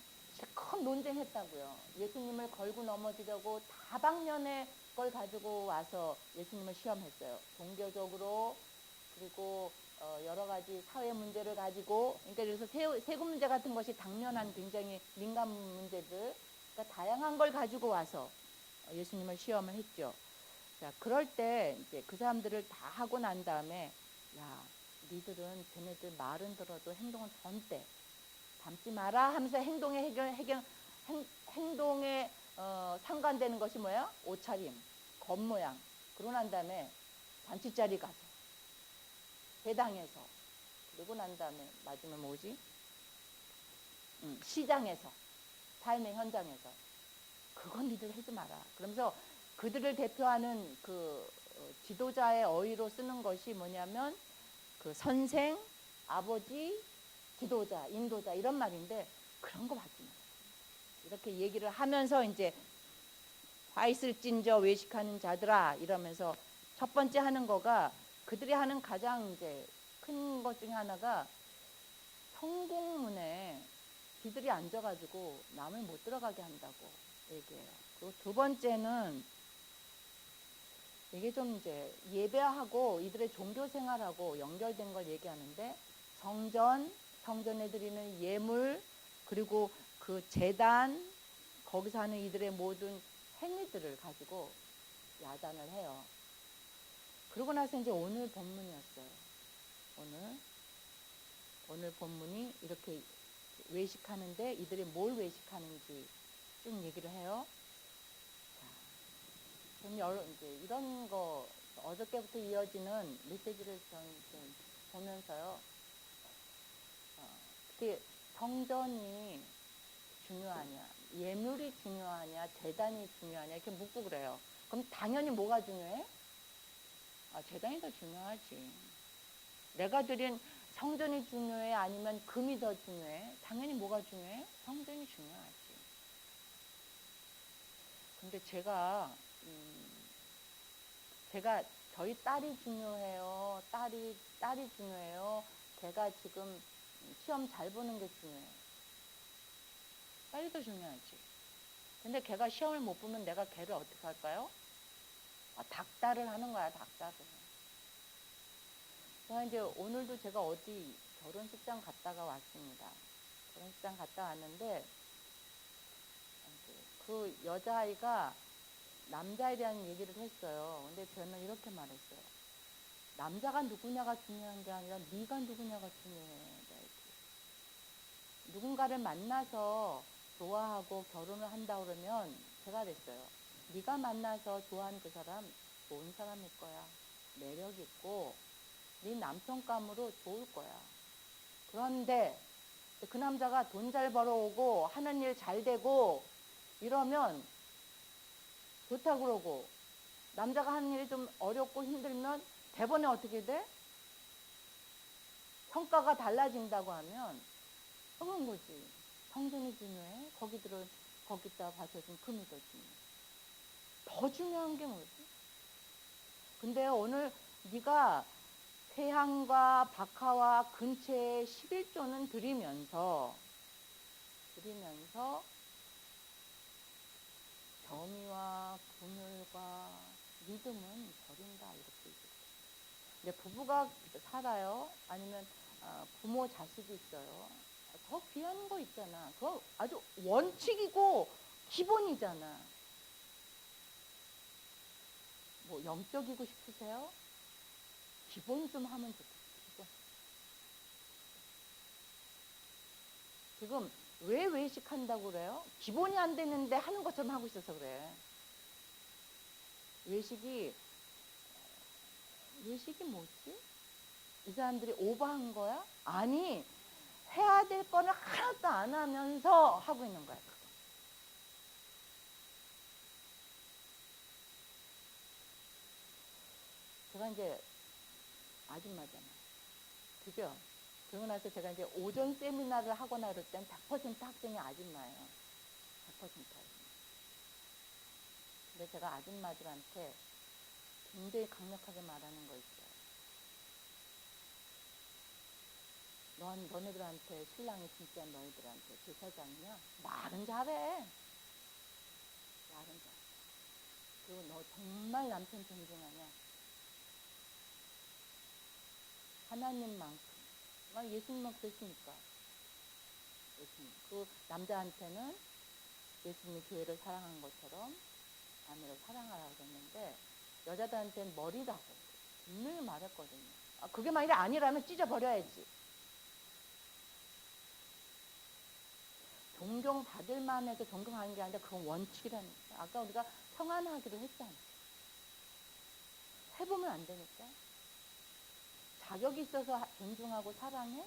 큰 논쟁했다고요. 예수님을 걸고 넘어지려고 다방면의 걸 가지고 와서 예수님을 시험했어요. 종교적으로 그리고 여러 가지 사회 문제를 가지고, 그러니까 그래서 세금 문제 같은 것이 당면한 굉장히 민감 문제들, 그러니까 다양한 걸 가지고 와서 예수님을 시험을 했죠. 자, 그럴 때 이제 그 사람들을 다 하고 난 다음에 야, 니들은 쟤네들 말은 들어도 행동은 전대 닮지 마라 하면서 행동에 상관되는 것이 뭐예요? 옷차림, 겉모양. 그러고 난 다음에 잔치자리 가서, 회당에서, 그러고 난 다음에 마지막 뭐지? 시장에서, 삶의 현장에서. 그건 니들 하지 마라. 그러면서 그들을 대표하는 그 지도자의 어휘로 쓰는 것이 뭐냐면 그 선생, 아버지, 지도자, 인도자 이런 말인데 그런 거 받지 마. 이렇게 얘기를 하면서 이제 화 있을 찐저 외식하는 자들아 이러면서 첫 번째 하는 거가 그들이 하는 가장 이제 큰 것 중에 하나가 성공문에 지들이 앉아가지고 남을 못 들어가게 한다고 얘기해요. 그리고 두 번째는 이게 좀 이제 예배하고 이들의 종교 생활하고 연결된 걸 얘기하는데 성전에 드리는 예물 그리고 그 제단 거기서 하는 이들의 모든 행위들을 가지고 야단을 해요. 그러고 나서 이제 오늘 본문이었어요. 오늘 본문이 이렇게 외식하는데 이들이 뭘 외식하는지 좀 얘기를 해요. 이제 이런 거 어저께부터 이어지는 메시지를 좀 보면서요. 특히 성전이 중요하냐 예물이 중요하냐, 제단이 중요하냐 이렇게 묻고 그래요. 그럼 당연히 뭐가 중요해? 제단이 더 중요하지. 내가 드린 성전이 중요해? 아니면 금이 더 중요해? 당연히 뭐가 중요해? 성전이 중요하지. 근데 제가 저희 딸이 중요해요. 딸이 중요해요. 걔가 지금 시험 잘 보는 게 중요해요. 딸이 더 중요하지. 근데 걔가 시험을 못 보면 내가 걔를 어떻게 할까요? 닥달을 하는 거야, 닥달을. 그러니까 이제 오늘도 제가 어디 결혼식장 갔다가 왔습니다. 결혼식장 갔다 왔는데 그 여자아이가 남자에 대한 얘기를 했어요. 근데 저는 이렇게 말했어요. 남자가 누구냐가 중요한 게 아니라 네가 누구냐가 중요해. 누군가를 만나서 좋아하고 결혼을 한다 그러면 제가 그랬어요. 네가 만나서 좋아하는 그 사람 좋은 사람일 거야. 매력 있고 네 남편감으로 좋을 거야. 그런데 그 남자가 돈 잘 벌어오고 하는 일 잘 되고 이러면 좋다 그러고 남자가 하는 일이 좀 어렵고 힘들면 대번에 어떻게 돼? 성과가 달라진다고 하면 그런 거지. 성전이 중요해? 거기다 받쳐준 금이 더 중요해. 더 중요한 게 뭐지? 근데 오늘 네가 세향과 박하와 근체에 11조는 드리면서 겸이와 분열과 믿음은 버린다 이렇게 얘기해요. 근데 부부가 살아요? 아니면 부모 자식이 있어요? 더 귀한 거 있잖아. 그거 아주 원칙이고 기본이잖아. 뭐 영적이고 싶으세요? 기본 좀 하면 좋겠어. 기본. 지금 왜 외식한다고 그래요? 기본이 안 되는데 하는 것처럼 하고 있어서 그래. 외식이 뭐지? 이 사람들이 오버한 거야? 아니, 해야 될 거는 하나도 안 하면서 하고 있는 거야. 그거. 제가 이제 아줌마잖아. 그죠? 그러고 나서 제가 이제 오전 세미나를 하거나 그럴 땐 100% 학생이 아줌마예요. 100% 아줌마. 근데 제가 아줌마들한테 굉장히 강력하게 말하는 거 있어요. 너네들한테 신랑이 진짜 너희들한테 제사장이야? 말은 잘해. 말은 잘해. 그리고 너 정말 남편 존중하냐? 하나님만큼. 예수님만 그랬으니까. 예수님. 그 남자한테는 예수님이 교회를 사랑한 것처럼 아내를 사랑하라고 했는데 여자들한테는 머리라고 분명히 말했거든요. 그게 만약에 아니라면 찢어버려야지. 존경받을 만해서 존경하는 게 아니라 그건 원칙이라는 거야. 아까 우리가 평안하기로 했잖아. 해보면 안 되니까. 자격이 있어서 존중하고 사랑해?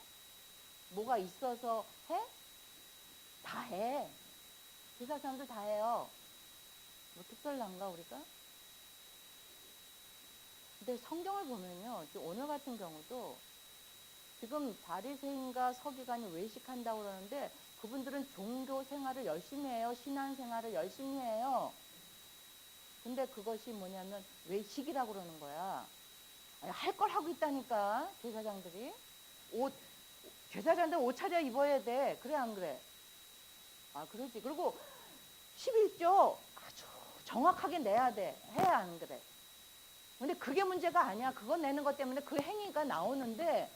뭐가 있어서 해? 다 해. 기사 사람들 다 해요. 뭐 특별한가 우리가? 근데 성경을 보면요. 오늘 같은 경우도 지금 바리새인과 서기관이 외식한다고 그러는데 그분들은 종교 생활을 열심히 해요. 신앙 생활을 열심히 해요. 근데 그것이 뭐냐면 외식이라고 그러는 거야. 할 걸 하고 있다니까 제사장들이. 제사장들 옷 차려 입어야 돼. 그래 안 그래? 그러지. 그리고 11조 아주 정확하게 내야 돼. 해 안 그래? 근데 그게 문제가 아니야. 그거 내는 것 때문에 그 행위가 나오는데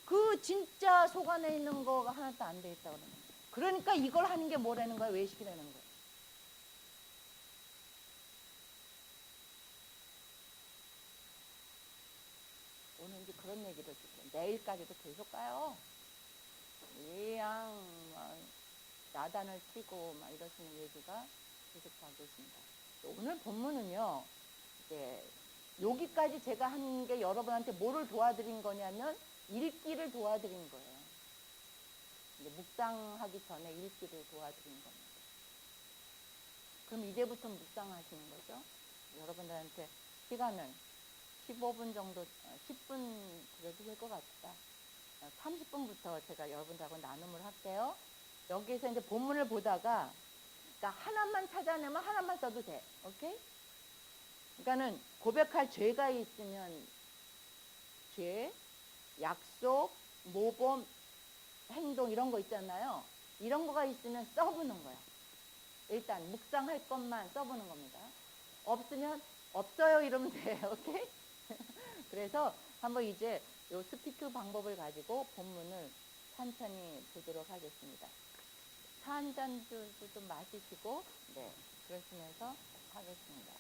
그 진짜 속 안에 있는 거가 하나도 안 돼 있다 그러는 거야. 그러니까 이걸 하는 게 뭐라는 거야? 외식이라는 거야. 오늘 이제 그런 얘기를 줄게. 내일까지도 계속 가요. 그냥 야단을 치고 막 이러시는 얘기가 계속 가겠습니다. 오늘 본문은요. 이제 여기까지 제가 한 게 여러분한테 뭐를 도와드린 거냐면 읽기를 도와드린 거예요. 묵상하기 전에 읽기를 도와드린 겁니다. 그럼 이제부터 묵상하시는 거죠. 여러분들한테 시간은 15분 정도, 10분 그래도 될 것 같다. 30분부터 제가 여러분들하고 나눔을 할게요. 여기에서 이제 본문을 보다가, 그러니까 하나만 찾아내면 하나만 써도 돼. 오케이? 그러니까는 고백할 죄가 있으면 죄, 약속, 모범, 행동 이런 거 있잖아요. 이런 거가 있으면 써보는 거야. 일단 묵상할 것만 써보는 겁니다. 없으면 없어요 이러면 돼. 오케이? 그래서 한번 이제 요 스피크 방법을 가지고 본문을 천천히 보도록 하겠습니다. 차 한 잔도 좀 마시시고, 네, 그러시면서 하겠습니다.